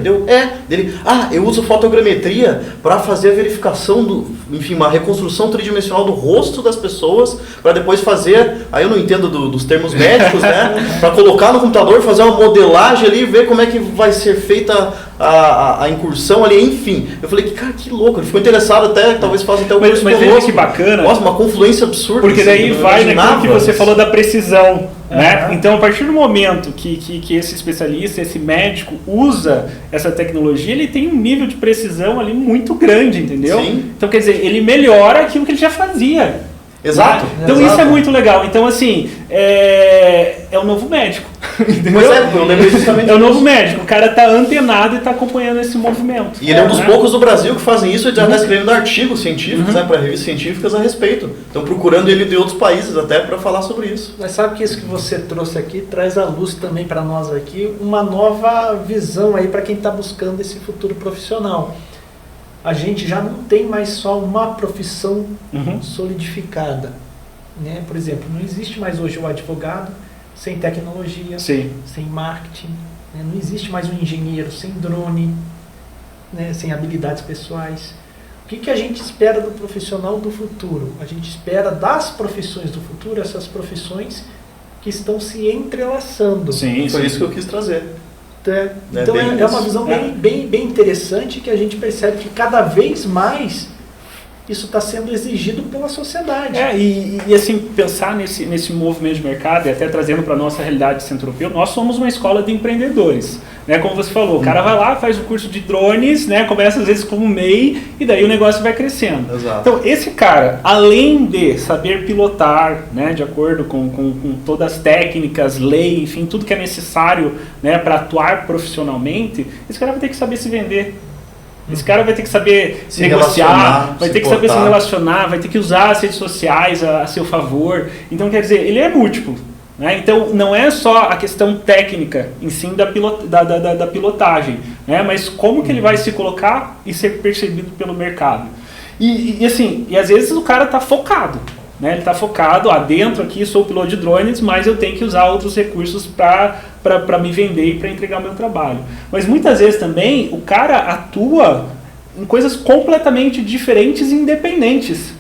Dele, eu uso fotogrametria para fazer a verificação uma reconstrução tridimensional do rosto das pessoas, para depois fazer, aí eu não entendo dos termos médicos, né? Para colocar no computador, fazer uma modelagem ali, ver como é que vai ser feita a incursão ali, enfim. Eu falei, cara, que louco, ele ficou interessado até, talvez faça até o curso conosco. Mas que bacana. Nossa, uma confluência absurda. Porque daí vai naquilo que você falou da precisão. Né? Então, a partir do momento que esse especialista, esse médico usa essa tecnologia, ele tem um nível de precisão ali muito grande, entendeu? Sim. Então, quer dizer, ele melhora aquilo que ele já fazia. Exato. Né? Então, isso é muito legal. Então, assim, é o novo médico. Entendeu? Mas eu lembro justamente é o novo médico. O cara está antenado e está acompanhando esse movimento. E ele é um dos poucos do Brasil que fazem isso. Ele já está escrevendo artigos científicos, né, para revistas científicas a respeito. Estão procurando ele de outros países até para falar sobre isso. Mas sabe que isso que você trouxe aqui traz à luz também para nós aqui uma nova visão aí para quem está buscando esse futuro profissional. A gente já não tem mais só uma profissão solidificada. Né? Por exemplo, não existe mais hoje o advogado sem tecnologia, sem marketing. Né? Não existe mais um engenheiro sem drone, né? Sem habilidades pessoais. O que a gente espera do profissional do futuro? A gente espera das profissões do futuro, essas profissões que estão se entrelaçando. Foi isso que eu quis trazer. Então é uma visão bem interessante, que a gente percebe que cada vez mais isso está sendo exigido pela sociedade. E assim, pensar nesse movimento de mercado, e até trazendo para a nossa realidade de Centro Europeu, nós somos uma escola de empreendedores. Né? Como você falou, o cara vai lá, faz o curso de drones, né? Começa às vezes como MEI, e daí o negócio vai crescendo. Exato. Então, esse cara, além de saber pilotar, né, de acordo com todas as técnicas, lei, enfim, tudo que é necessário, né, para atuar profissionalmente, esse cara vai ter que saber se vender. Esse cara vai ter que saber negociar, vai ter que saber se relacionar, vai ter que usar as redes sociais a seu favor. Então, quer dizer, ele é múltiplo. Né? Então, não é só a questão técnica em si da pilotagem, né? Mas como que ele vai se colocar e ser percebido pelo mercado. E às vezes o cara está focado. Né? Ele está focado, dentro aqui sou piloto de drones, mas eu tenho que usar outros recursos para me vender e para entregar o meu trabalho. Mas muitas vezes também o cara atua em coisas completamente diferentes e independentes.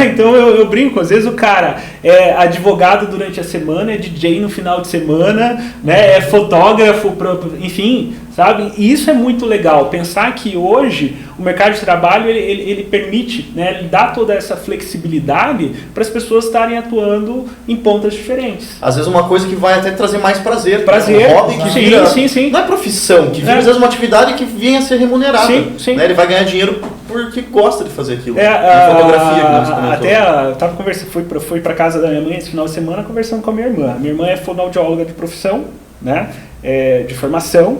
Então eu brinco, às vezes o cara é advogado durante a semana, é DJ no final de semana, né? É fotógrafo, enfim, sabe? E isso é muito legal, pensar que hoje o mercado de trabalho ele permite, né? Ele dá toda essa flexibilidade para as pessoas estarem atuando em pontas diferentes. Às vezes uma coisa que vai até trazer mais prazer. Prazer, um hobby que vira, sim. Não é profissão, que vira às vezes uma atividade que venha a ser remunerada. Sim. Né? Ele vai ganhar dinheiro porque gosta de fazer aquilo. Fotografia. Até eu tava conversando, fui para casa da minha mãe esse final de semana conversando com a minha irmã. Minha irmã é fonoaudióloga de profissão, né? De formação,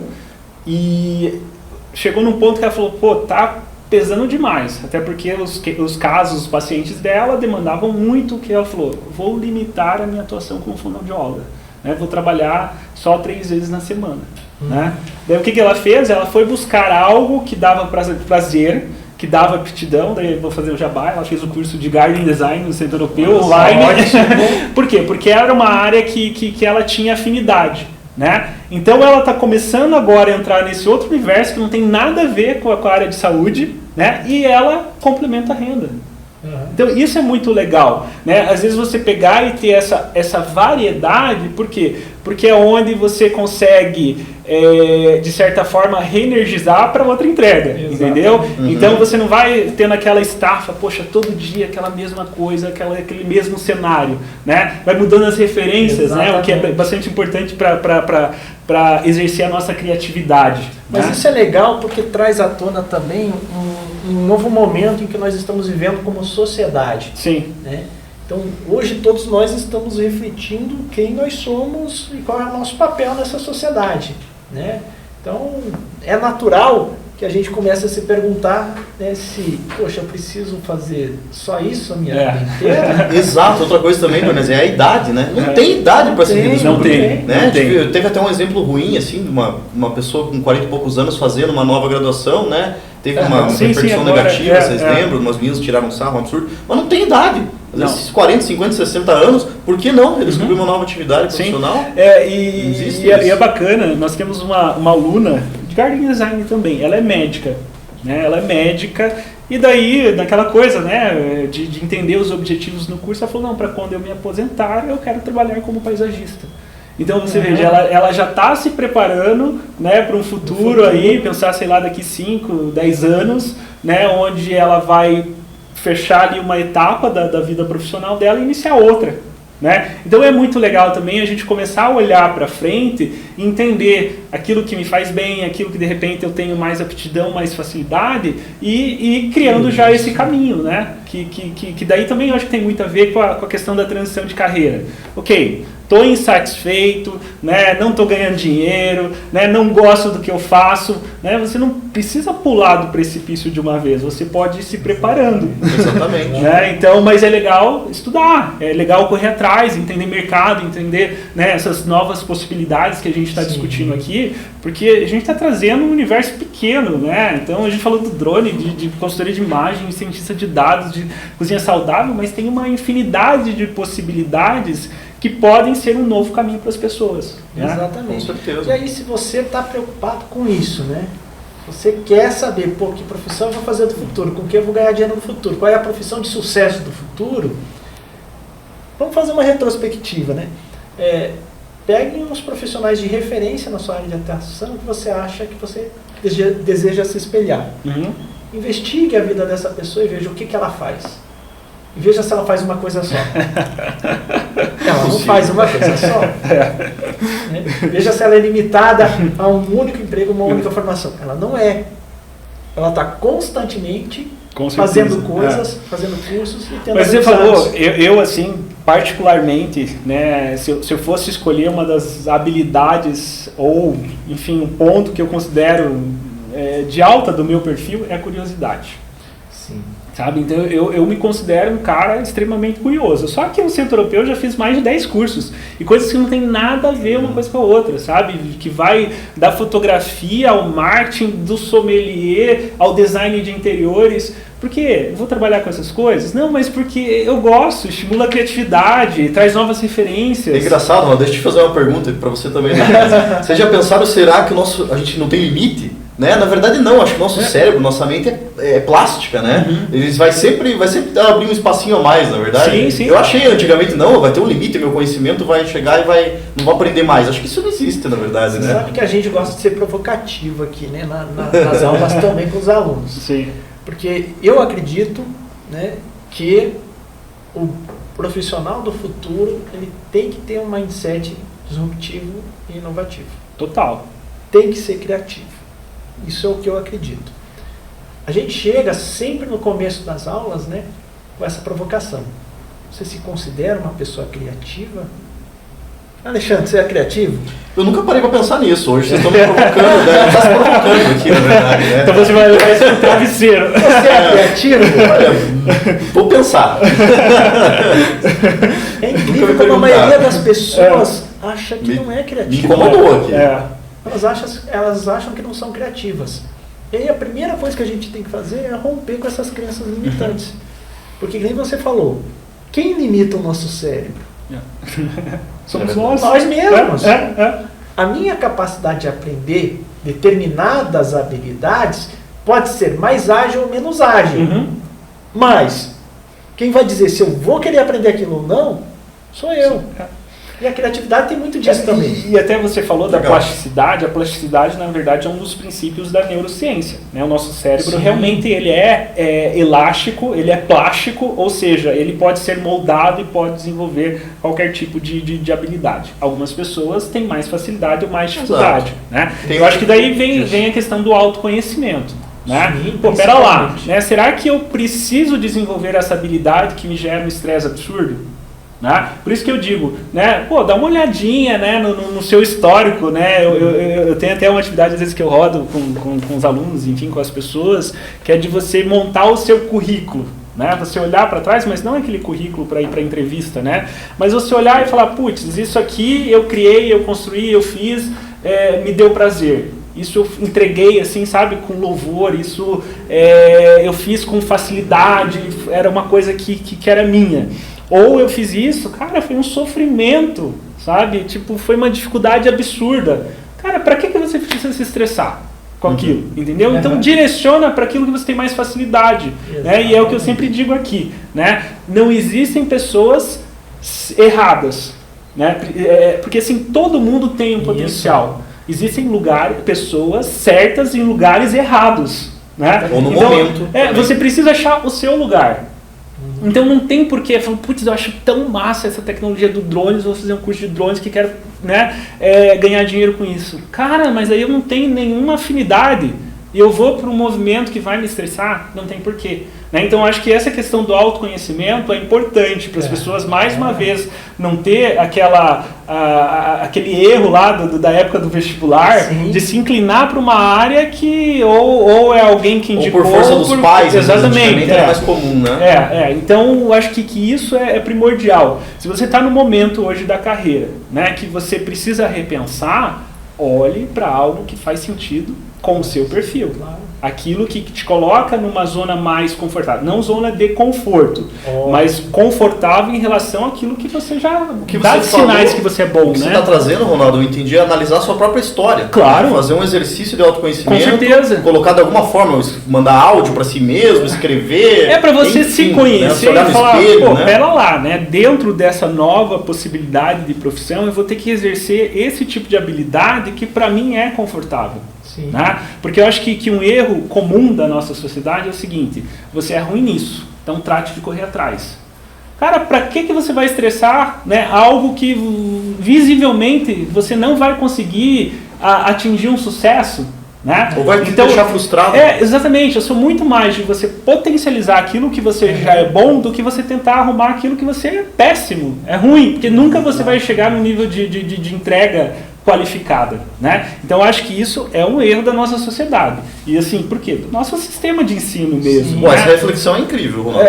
e chegou num ponto que ela falou, tá pesando demais, até porque os casos, os pacientes dela demandavam muito, que ela falou, vou limitar a minha atuação como fonoaudióloga, né? Vou trabalhar só 3 vezes na semana. Né? Daí o que ela fez? Ela foi buscar algo que dava prazer, que dava aptidão, daí eu vou fazer o jabá, ela fez o curso de Garden Design no Centro Europeu, online. Por quê? Porque era uma área que ela tinha afinidade. Né? Então ela está começando agora a entrar nesse outro universo que não tem nada a ver com a área de saúde, né? E ela complementa a renda. Então isso é muito legal, né? Às vezes você pegar e ter essa variedade, por quê? Porque é onde você consegue, de certa forma, reenergizar para outra entrega, entendeu? Então você não vai tendo aquela estafa, poxa, todo dia aquela mesma coisa, aquele mesmo cenário, né? Vai mudando as referências, né? O que é bastante importante para exercer a nossa criatividade. Mas isso é legal porque traz à tona também um novo momento em que nós estamos vivendo como sociedade. Sim. Né? Então, hoje todos nós estamos refletindo quem nós somos e qual é o nosso papel nessa sociedade. Né? Então, é natural que a gente comece a se perguntar, né, se, poxa, eu preciso fazer só isso a minha vida inteira? Exato, outra coisa também, Dornelles, é a idade, né? Não tem idade para seguir isso. Não tem. Né? Teve até um exemplo ruim, assim, de uma pessoa com 40 e poucos anos fazendo uma nova graduação, né? Teve uma repercussão negativa, vocês lembram? Umas meninas tiraram um sarro, um absurdo. Mas não tem idade. Às vezes 40, 50, 60 anos, por que não? Ele descobriu uma nova atividade profissional. E é bacana, nós temos uma aluna de Garden Design também, ela é médica. Né? Ela é médica, e daí, naquela coisa, né, de entender os objetivos no curso, ela falou, não, para quando eu me aposentar, eu quero trabalhar como paisagista. Então você veja, ela já está se preparando, né, para um futuro aí, pensar, sei lá, daqui 5, 10 anos, né, onde ela vai fechar ali uma etapa da vida profissional dela e iniciar outra. Né? Então é muito legal também a gente começar a olhar para frente e entender aquilo que me faz bem, aquilo que de repente eu tenho mais aptidão, mais facilidade e criando já esse caminho, né? Que daí também eu acho que tem muito a ver com a questão da transição de carreira. Ok, estou insatisfeito, né? Não estou ganhando dinheiro, né? Não gosto do que eu faço, né? Você não precisa pular do precipício de uma vez, você pode ir se preparando. Exatamente. Né? Então, mas é legal estudar, é legal correr atrás, entender mercado, entender, né, essas novas possibilidades que a gente está discutindo aqui, porque a gente está trazendo um universo pequeno, né? Então a gente falou do drone, de consultoria de imagem, cientista de dados, de cozinha saudável, mas tem uma infinidade de possibilidades que podem ser um novo caminho para as pessoas. Né? Exatamente. Com certeza. E aí, se você está preocupado com isso, né? Você quer saber, pô, que profissão eu vou fazer do futuro, com que eu vou ganhar dinheiro no futuro, qual é a profissão de sucesso do futuro, vamos fazer uma retrospectiva, né? Pegue uns profissionais de referência na sua área de atuação que você acha que você deseja se espelhar. Investigue a vida dessa pessoa e veja o que ela faz. E veja se ela faz uma coisa só. Ela não faz uma coisa só. Né? Veja se ela é limitada a um único emprego, uma única formação. Ela não é. Ela está constantemente fazendo coisas, fazendo cursos e tendo Mas você falou, eu assim, particularmente, né, se eu fosse escolher uma das habilidades ou, enfim, um ponto que eu considero de alta do meu perfil é a curiosidade. Sim. Sabe? Então eu me considero um cara extremamente curioso. Só que no Centro Europeu eu já fiz mais de 10 cursos. E coisas que não tem nada a ver uma coisa com a outra, sabe? Que vai da fotografia ao marketing, do sommelier ao design de interiores. Por quê? Eu vou trabalhar com essas coisas? Não, mas porque eu gosto, estimula a criatividade, traz novas referências. É engraçado, mas deixa eu te fazer uma pergunta para você também. Né? Vocês já pensaram, será que a gente não tem limite? Né? Na verdade não, acho que o nosso cérebro, nossa mente é plástica, né? Ele vai sempre abrir um espacinho a mais, na verdade. Sim, sim. Eu achei antigamente, não, vai ter um limite, meu conhecimento vai chegar e não vou aprender mais. Acho que isso não existe, na verdade, Você né? sabe que a gente gosta de ser provocativo aqui, né? Nas aulas também com os alunos. Sim. Porque eu acredito, né, que o profissional do futuro ele tem que ter um mindset disruptivo e inovativo. Total. Tem que ser criativo. Isso é o que eu acredito. A gente chega sempre no começo das aulas, né, com essa provocação. Você se considera uma pessoa criativa? Alexandre, você é criativo? Eu nunca parei para pensar nisso. Hoje vocês estão me provocando, né? Está se provocando aqui, na verdade. Né? Então você vai levar isso pro travesseiro. Você é criativo? Olha, vou pensar. É incrível como a maioria das pessoas acha que não é Me criativa. incomodou aqui. Elas acham que não são criativas. E aí a primeira coisa que a gente tem que fazer é romper com essas crenças limitantes. Porque, como você falou, quem limita o nosso cérebro? Somos nós. Nós mesmos. A minha capacidade de aprender determinadas habilidades pode ser mais ágil ou menos ágil. Mas Quem vai dizer se eu vou querer aprender aquilo ou não, sou eu. E a criatividade tem muito disso também. E até você falou da plasticidade. A plasticidade, na verdade, é um dos princípios da neurociência. Né? O nosso cérebro realmente ele é elástico, ele é plástico, ou seja, ele pode ser moldado e pode desenvolver qualquer tipo de habilidade. Algumas pessoas têm mais facilidade ou mais dificuldade. Né? Eu acho que daí vem a questão do autoconhecimento. Né? Sim, pô, pera lá, né? Será que eu preciso desenvolver essa habilidade que me gera um estresse absurdo? Né? Por isso que eu digo, né? Pô, dá uma olhadinha, né, no seu histórico, né? Eu tenho até uma atividade às vezes que eu rodo com os alunos, enfim, com as pessoas, que é de você montar o seu currículo. Né? Você olhar para trás, mas não é aquele currículo para ir para entrevista, né? Mas você olhar e falar, putz, isso aqui eu criei, eu construí, eu fiz, me deu prazer. Isso eu entreguei, assim, sabe, com louvor, isso eu fiz com facilidade, era uma coisa que era minha. Ou eu fiz isso, cara, foi um sofrimento, sabe? Tipo, foi uma dificuldade absurda. Cara, pra que você precisa se estressar com aquilo, entendeu? Então direciona para aquilo que você tem mais facilidade, né? E é o que eu sempre digo aqui, né? Não existem pessoas erradas, né? Porque assim, todo mundo tem um potencial. Existem pessoas certas em lugares errados, né? Ou no então, momento. você precisa achar o seu lugar. Então não tem porquê falar, putz, eu acho tão massa essa tecnologia do drones, vou fazer um curso de drones que quero, né, ganhar dinheiro com isso. Cara, mas aí eu não tenho nenhuma afinidade e eu vou para um movimento que vai me estressar, não tem porquê. Né? Então acho que essa questão do autoconhecimento é importante para as pessoas, mais uma vez, não ter aquele erro lá da época do vestibular, Sim. de se inclinar para uma área que ou é alguém que indicou... Ou por força dos pais, exatamente, é mais comum, né? Então eu acho que isso é primordial. Se você está no momento hoje da carreira, né, que você precisa repensar, olhe para algo que faz sentido com o seu perfil. Claro. Aquilo que te coloca numa zona mais confortável. Não zona de conforto, mas confortável em relação àquilo que você já dá sinais que você é bom. O que você está trazendo, Ronaldo, eu entendi, é analisar a sua própria história. Claro. Fazer um exercício de autoconhecimento. Com certeza. Colocar de alguma forma, mandar áudio para si mesmo, escrever. É para você se conhecer, né? e falar, espelho, pô, né? pera lá, né? Dentro dessa nova possibilidade de profissão, eu vou ter que exercer esse tipo de habilidade que para mim é confortável. Né? Porque eu acho que um erro comum da nossa sociedade é o seguinte: você é ruim nisso, então trate de correr atrás. Cara, para que você vai estressar, né, algo que visivelmente você não vai conseguir atingir um sucesso? Né? Ou vai te deixar frustrado. Exatamente, eu sou muito mais de você potencializar aquilo que você já é bom do que você tentar arrumar aquilo que você é péssimo, é ruim, porque nunca você vai chegar no nível de entrega qualificada, né? Então acho que isso é um erro da nossa sociedade. E assim, por quê? Do nosso sistema de ensino mesmo. Pô, essa reflexão é incrível, Ronaldo.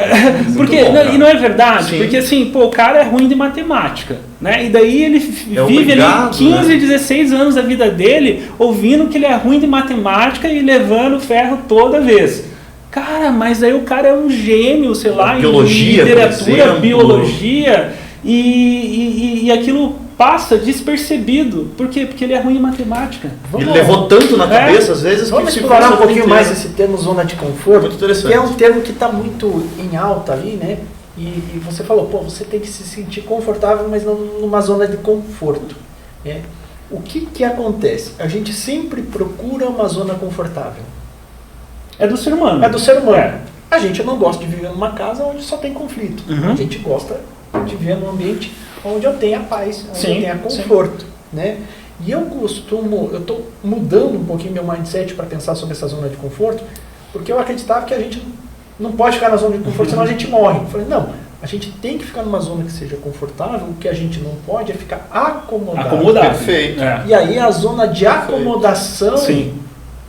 Porque, bom, não é verdade? Sim. Porque assim, o cara é ruim de matemática, né? E daí ele vive obrigado, ali 15, 16 anos da vida dele ouvindo que ele é ruim de matemática e levando ferro toda vez. Cara, mas aí o cara é um gênio, sei lá, biologia, em literatura, biologia, e aquilo passa despercebido. Por quê? Porque ele é ruim em matemática. Ele levou tanto na cabeça, às vezes, vamos que explorar um pouquinho mais esse termo zona de conforto. Muito interessante. Que é um termo que está muito em alta ali, né? E você falou, pô, você tem que se sentir confortável, mas não numa zona de conforto. Né? O que acontece? A gente sempre procura uma zona confortável. É do ser humano. É do ser humano. A gente não gosta de viver numa casa onde só tem conflito. A gente gosta de viver num ambiente onde eu tenha paz, onde eu tenha conforto, né? E eu estou mudando um pouquinho meu mindset para pensar sobre essa zona de conforto, porque eu acreditava que a gente não pode ficar na zona de conforto, senão a gente morre. Eu falei, não, a gente tem que ficar numa zona que seja confortável, o que a gente não pode é ficar acomodado. Perfeito. E aí a zona de acomodação,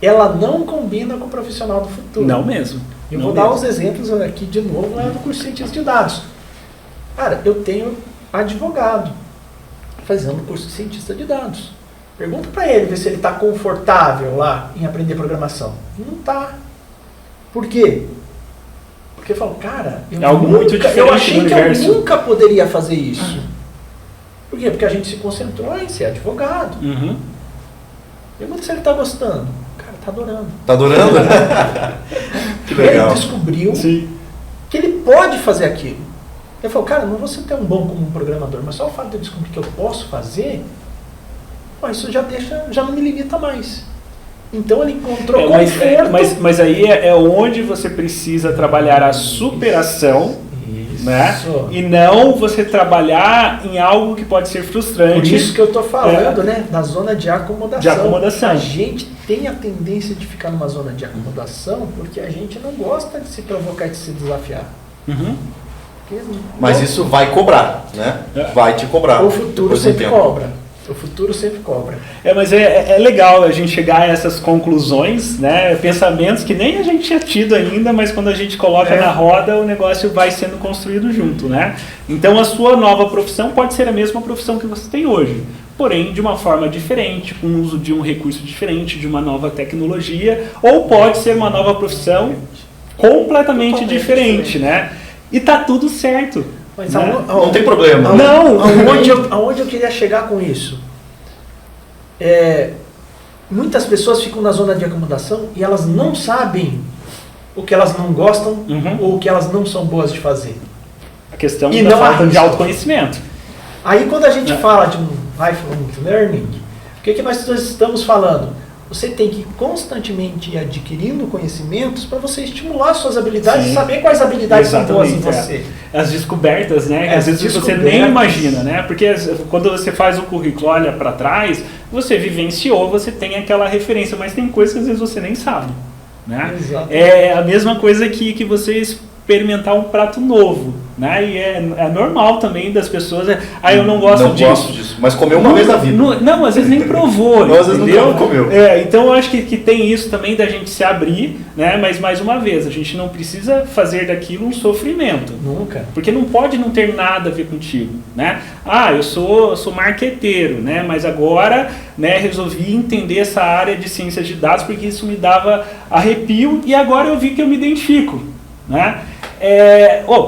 ela não combina com o profissional do futuro. Não mesmo. Eu vou dar os exemplos aqui de novo lá do curso de cientista de dados. Cara, eu tenho advogado fazendo curso de cientista de dados. Pergunta para ele, ver se ele está confortável lá em aprender programação. Não está. Por quê? Porque eu falo, cara, eu achei que eu nunca poderia fazer isso. Por quê? Porque a gente se concentrou em ser advogado. Pergunta se ele está gostando. Cara, está adorando. Está adorando? Que legal. Ele descobriu que ele pode fazer aquilo. Ele falou, cara, não vou ser tão bom como um programador, mas só o fato de eu descobrir que eu posso fazer, isso já não me limita mais. Então ele encontrou conforto. Mas aí é onde você precisa trabalhar a superação, né? E não você trabalhar em algo que pode ser frustrante. Por isso que eu estou falando, né? Na zona de acomodação. A gente tem a tendência de ficar numa zona de acomodação porque a gente não gosta de se provocar e de se desafiar. Uhum. Mas isso vai cobrar, né? Vai te cobrar. O futuro sempre cobra. O futuro sempre cobra. Mas é legal a gente chegar a essas conclusões, né? Pensamentos que nem a gente tinha tido ainda, mas quando a gente coloca na roda, o negócio vai sendo construído junto, né? Então a sua nova profissão pode ser a mesma profissão que você tem hoje, porém de uma forma diferente, com o uso de um recurso diferente, de uma nova tecnologia, ou pode ser uma nova profissão completamente diferente, né? E tá tudo certo. Mas não tem problema. Aonde eu queria chegar com isso? Muitas pessoas ficam na zona de acomodação e elas não sabem o que elas não gostam ou o que elas não são boas de fazer. A questão da falta de autoconhecimento. Aí quando a gente fala de um lifelong learning, o que nós estamos falando? Você tem que constantemente ir adquirindo conhecimentos para você estimular suas habilidades e saber quais habilidades são boas em você. As descobertas, né? Que às vezes você nem imagina, né? Porque quando você faz o currículo, olha para trás, você vivenciou, você tem aquela referência, mas tem coisas que às vezes você nem sabe, né? É a mesma coisa que você experimentar um prato novo, né? E é normal também das pessoas, eu não gosto disso. Mas comeu uma vez na vida. Não, às vezes nem provou, às vezes não comeu. Então eu acho que tem isso também da gente se abrir, né? Mas mais uma vez, a gente não precisa fazer daquilo um sofrimento. Nunca. Porque não pode não ter nada a ver contigo, né? Eu sou marqueteiro, né? Mas agora, né, resolvi entender essa área de ciências de dados porque isso me dava arrepio e agora eu vi que eu me identifico, né?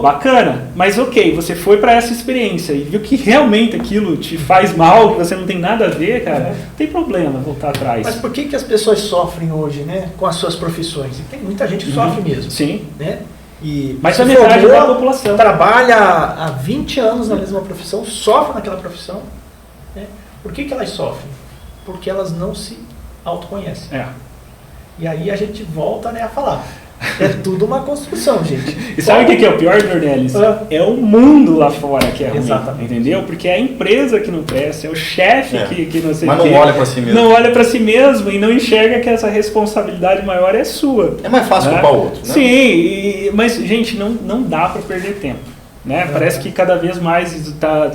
Bacana, mas ok, você foi para essa experiência e viu que realmente aquilo te faz mal, que você não tem nada a ver, cara, não tem problema voltar atrás. Mas por que as pessoas sofrem hoje, né, com as suas profissões? E tem muita gente que sofre mesmo. Sim. Né? Mas a metade da população trabalha há 20 anos na mesma profissão, sofre naquela profissão. Né? Por que elas sofrem? Porque elas não se autoconhecem. E aí a gente volta, né, a falar. É tudo uma construção, gente. E sabe o que é o pior, Dornelles? É o mundo lá fora que é ruim. Exatamente. Entendeu? Porque é a empresa que não presta, é o chefe que não sei o quê. Mas não olha para si mesmo. Não olha para si mesmo e não enxerga que essa responsabilidade maior é sua. É mais fácil culpar o outro, né? Sim, mas, gente, não dá para perder tempo. Né? Parece que cada vez mais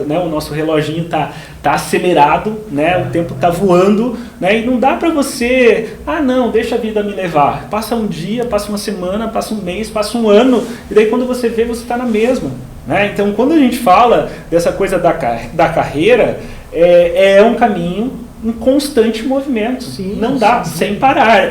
né, o nosso reloginho tá acelerado, né? O tempo tá voando, né? E não dá para você, não, deixa a vida me levar. Passa um dia, passa uma semana, passa um mês, passa um ano, e daí quando você vê, você está na mesma. Né? Então, quando a gente fala dessa coisa da carreira, é um caminho em constante movimento. Não dá, sem parar.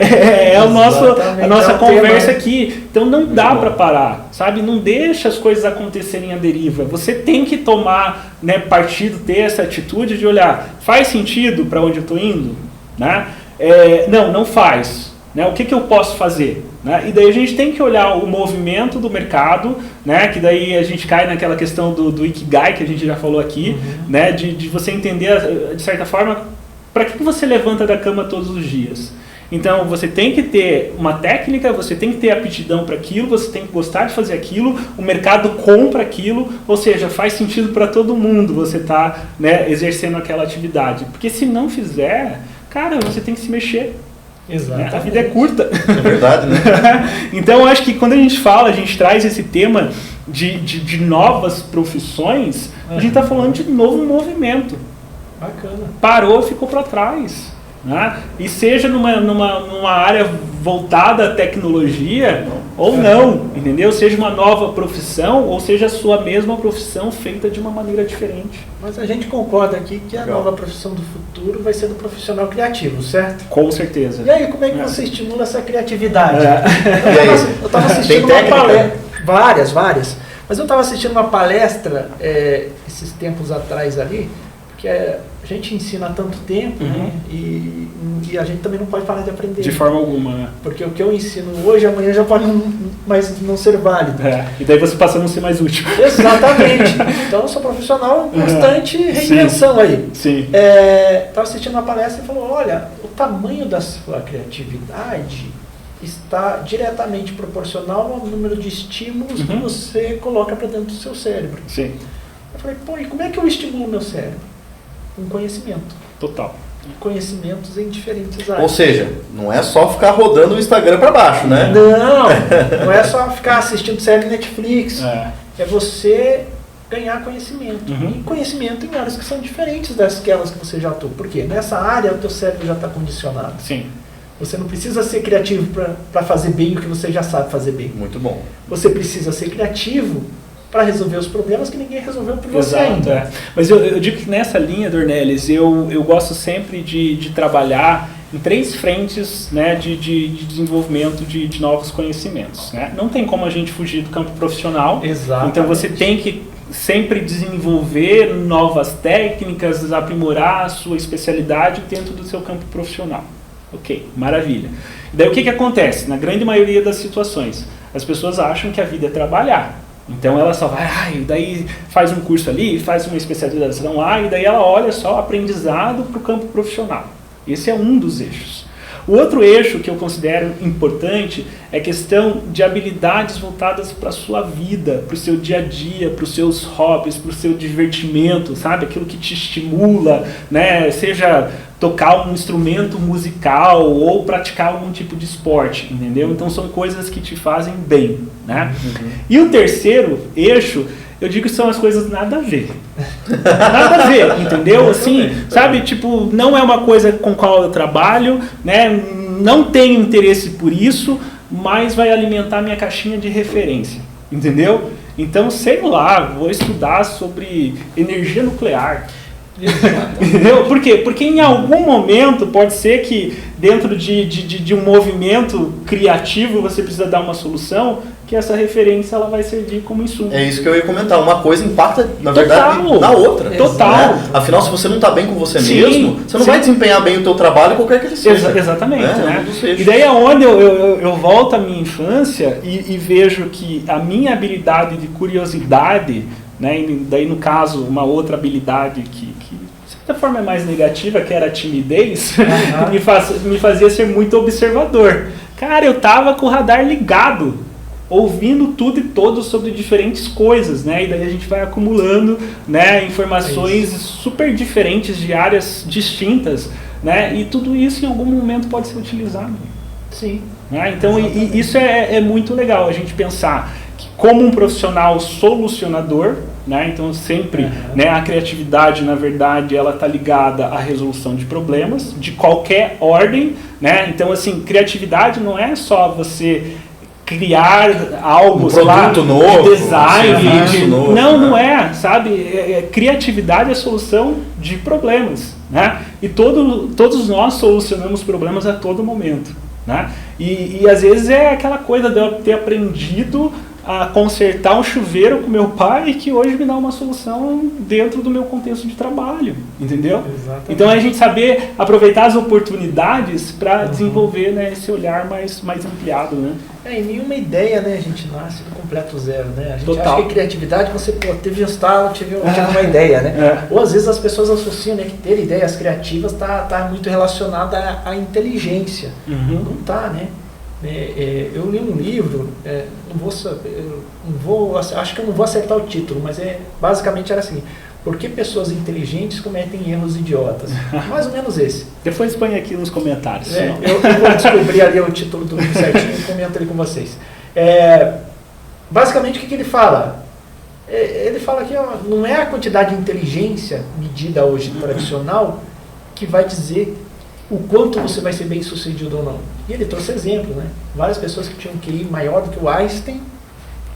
A nossa conversa aqui. Então não dá para parar, sabe? Não deixa as coisas acontecerem à deriva. Você tem que tomar, né, partido, ter essa atitude de olhar, faz sentido para onde eu estou indo? Né? Não faz. Né? O que eu posso fazer? Né? E daí a gente tem que olhar o movimento do mercado, né? Que daí a gente cai naquela questão do Ikigai, que a gente já falou aqui, né? De você entender, de certa forma, para que você levanta da cama todos os dias? Então, você tem que ter uma técnica, você tem que ter aptidão para aquilo, você tem que gostar de fazer aquilo, o mercado compra aquilo, ou seja, faz sentido para todo mundo você estar, né, exercendo aquela atividade. Porque se não fizer, cara, você tem que se mexer. Exato. A vida é curta. É verdade, né? Então, eu acho que quando a gente traz esse tema de novas profissões, a gente está falando de novo movimento. Bacana. Parou, ficou para trás. Né? E seja numa área voltada à tecnologia ou não, entendeu? Seja uma nova profissão ou seja a sua mesma profissão feita de uma maneira diferente. Mas a gente concorda aqui que a nova profissão do futuro vai ser do profissional criativo, certo? Com certeza. E aí, como é que você estimula essa criatividade? Eu estava assistindo uma palestra, várias, mas eu estava assistindo uma palestra esses tempos atrás ali, porque a gente ensina há tanto tempo, né? E a gente também não pode parar de aprender. De forma alguma, né? Porque o que eu ensino hoje, amanhã já pode não ser válido. E daí você passa a não ser mais útil. Exatamente. Então eu sou profissional em constante reinvenção aí. Sim. Estava assistindo uma palestra e falou, olha, o tamanho da sua criatividade está diretamente proporcional ao número de estímulos que você coloca para dentro do seu cérebro. Sim. Eu falei, pô, e como é que eu estimulo o meu cérebro? Com conhecimento. Total. Conhecimentos em diferentes áreas. Ou seja, não é só ficar rodando o Instagram para baixo, né? Não é só ficar assistindo série Netflix. É você ganhar conhecimento. E conhecimento em áreas que são diferentes daquelas que você já atua. Por quê? Nessa área o teu cérebro já está condicionado. Sim. Você não precisa ser criativo para fazer bem o que você já sabe fazer bem. Muito bom. Você precisa ser criativo para resolver os problemas que ninguém resolveu por você ainda. Mas eu digo que nessa linha, Dornelles, eu gosto sempre de trabalhar em 3 frentes, né, de desenvolvimento de novos conhecimentos. Né? Não tem como a gente fugir do campo profissional. Exatamente. Então você tem que sempre desenvolver novas técnicas, aprimorar a sua especialidade dentro do seu campo profissional. Ok, maravilha. Daí o que acontece? Na grande maioria das situações, as pessoas acham que a vida é trabalhar. Então ela só vai, daí faz um curso ali, faz uma especialização lá, e daí ela olha só aprendizado para o campo profissional. Esse é um dos eixos. O outro eixo que eu considero importante é a questão de habilidades voltadas para a sua vida, para o seu dia a dia, para os seus hobbies, para o seu divertimento, sabe? Aquilo que te estimula, né? Seja tocar um instrumento musical ou praticar algum tipo de esporte, entendeu? Então são coisas que te fazem bem, né? E o terceiro eixo, eu digo que são as coisas nada a ver. Nada a ver, entendeu? Assim, sabe, tipo, não é uma coisa com a qual eu trabalho, né? Não tenho interesse por isso, mas vai alimentar minha caixinha de referência, entendeu? Então, sei lá, vou estudar sobre energia nuclear. Entendeu? Por quê? Porque em algum momento pode ser que dentro de um movimento criativo você precisa dar uma solução, que essa referência ela vai servir como insumo. É isso que eu ia comentar. Uma coisa impacta, na verdade, na outra. Total. Né? Afinal, se você não está bem com você Sim, mesmo, você não vai desempenhar bem o teu trabalho, qualquer que ele seja. Exatamente. Né? E daí é onde eu volto à minha infância e vejo que a minha habilidade de curiosidade, né, e daí no caso uma outra habilidade que de certa forma é mais negativa, que era a timidez, me fazia ser muito observador. Cara, eu tava com o radar ligado, ouvindo tudo e todos sobre diferentes coisas, né? E daí a gente vai acumulando, né, informações super diferentes de áreas distintas, né? E tudo isso em algum momento pode ser utilizado. Sim. Né? Então isso é muito legal, a gente pensar que como um profissional solucionador, né? Então sempre, né, a criatividade, na verdade, ela está ligada à resolução de problemas de qualquer ordem, né? Então assim, criatividade não é só você criar algo, sei lá, novo, de design, novo, não é, sabe? Criatividade é a solução de problemas, né? E todos nós solucionamos problemas a todo momento, né? E às vezes é aquela coisa de eu ter aprendido a consertar um chuveiro com meu pai que hoje me dá uma solução dentro do meu contexto de trabalho, entendeu? Exatamente. Então a gente saber aproveitar as oportunidades para desenvolver, né, esse olhar mais ampliado, né? E nenhuma ideia, né, a gente nasce do completo zero, né? A gente Total. acha que criatividade, você teve um estalo, tive uma ideia, né? Ou às vezes as pessoas associam, né, que ter ideias criativas tá muito relacionada à inteligência. Não tá, né? Eu li um livro, acho que eu não vou acertar o título, mas basicamente era assim: por que pessoas inteligentes cometem erros idiotas? Mais ou menos esse. Depois põe aqui nos comentários. Eu vou descobrir ali o título do livro certinho e comento ali com vocês. Basicamente, o que ele fala? Ele fala que não é a quantidade de inteligência medida hoje tradicional que vai dizer o quanto você vai ser bem sucedido ou não. E ele trouxe exemplo, né? Várias pessoas que tinham um QI maior do que o Einstein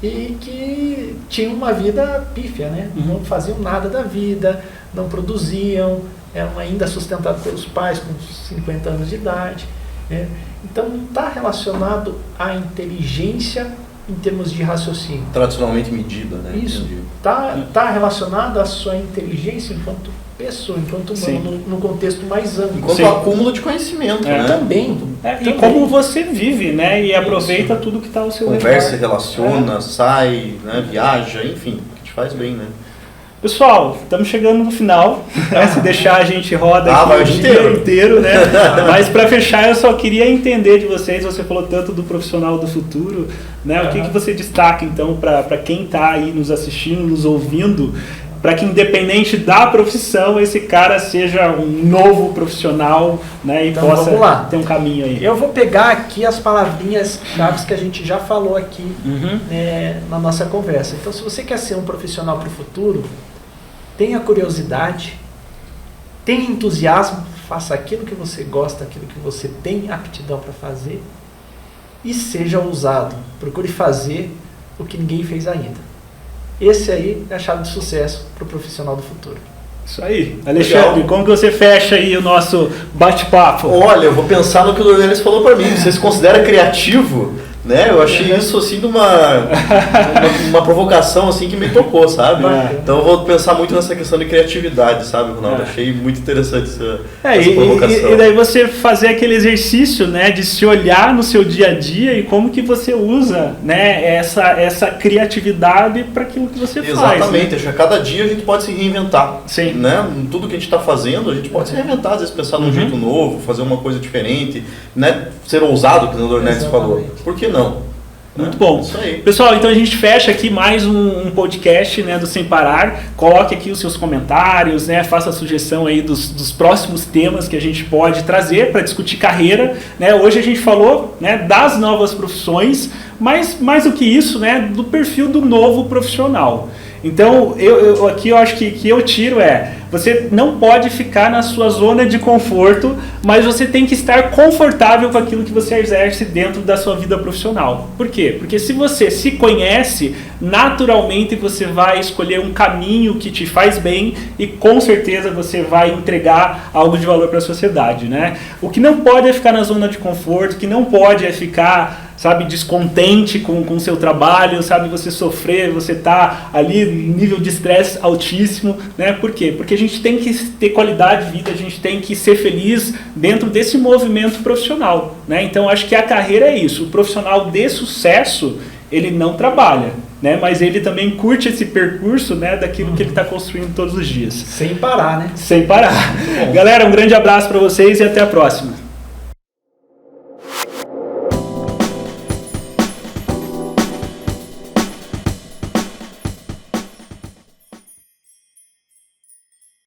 e que tinham uma vida pífia, né? Não faziam nada da vida, não produziam, eram ainda sustentados pelos pais com 50 anos de idade, né? Então não está relacionado à inteligência em termos de raciocínio. Tradicionalmente medida, né? Isso. Está relacionado à sua inteligência enquanto pessoa, enquanto humano, no contexto mais amplo. Enquanto acúmulo de conhecimento, né? Também. E como você vive, né? E aproveita tudo que está ao seu redor. Conversa, relaciona, sai, né? Viaja, enfim, que te faz bem, né? Pessoal, estamos chegando no final, né? Se deixar a gente roda aqui vai o dia inteiro, né? Mas para fechar, eu só queria entender de vocês, você falou tanto do profissional do futuro, né? O que você destaca então para quem está aí nos assistindo, nos ouvindo, para que independente da profissão, esse cara seja um novo profissional, né? E então, possa ter um caminho aí. Eu vou pegar aqui as palavrinhas chaves que a gente já falou aqui na nossa conversa. Então, se você quer ser um profissional para o futuro, tenha curiosidade, tenha entusiasmo, faça aquilo que você gosta, aquilo que você tem aptidão para fazer e seja ousado. Procure fazer o que ninguém fez ainda. Esse aí é a chave de sucesso para o profissional do futuro. Isso aí. Alexandre, como que você fecha aí o nosso bate-papo? Olha, eu vou pensar no que o Dornelles falou para mim. Você se considera criativo? Né? Eu achei isso assim de uma provocação assim que me tocou, sabe? Então eu vou pensar muito nessa questão de criatividade, sabe, Ronaldo? Achei muito interessante essa provocação. E daí você fazer aquele exercício, né, de se olhar no seu dia a dia e como que você usa, né, essa criatividade para aquilo que você faz. Exatamente, acho que a cada dia a gente pode se reinventar. Sim. Né? Tudo que a gente está fazendo, a gente pode se reinventar, às vezes pensar num jeito novo, fazer uma coisa diferente, né? Ser ousado, que o Dornelles falou. Por que não? Muito bom. Isso aí. Pessoal, então a gente fecha aqui mais um podcast, né, do Sem Parar. Coloque aqui os seus comentários, né, faça a sugestão aí dos próximos temas que a gente pode trazer para discutir carreira. Né? Hoje a gente falou, né, das novas profissões, mas mais do que isso, né, do perfil do novo profissional. Então, eu acho que eu tiro você não pode ficar na sua zona de conforto, mas você tem que estar confortável com aquilo que você exerce dentro da sua vida profissional. Por quê? Porque se você se conhece, naturalmente você vai escolher um caminho que te faz bem e com certeza você vai entregar algo de valor para a sociedade, né? O que não pode é ficar na zona de conforto, o que não pode é ficar, sabe, descontente com o seu trabalho, sabe, você sofrer, você tá ali nível de estresse altíssimo, né? Por quê? Porque a gente tem que ter qualidade de vida, a gente tem que ser feliz dentro desse movimento profissional, né? Então, acho que a carreira é isso. O profissional de sucesso, ele não trabalha, né? Mas ele também curte esse percurso, né, daquilo que ele está construindo todos os dias. Sem parar, né? Sem parar. Galera, um grande abraço para vocês e até a próxima.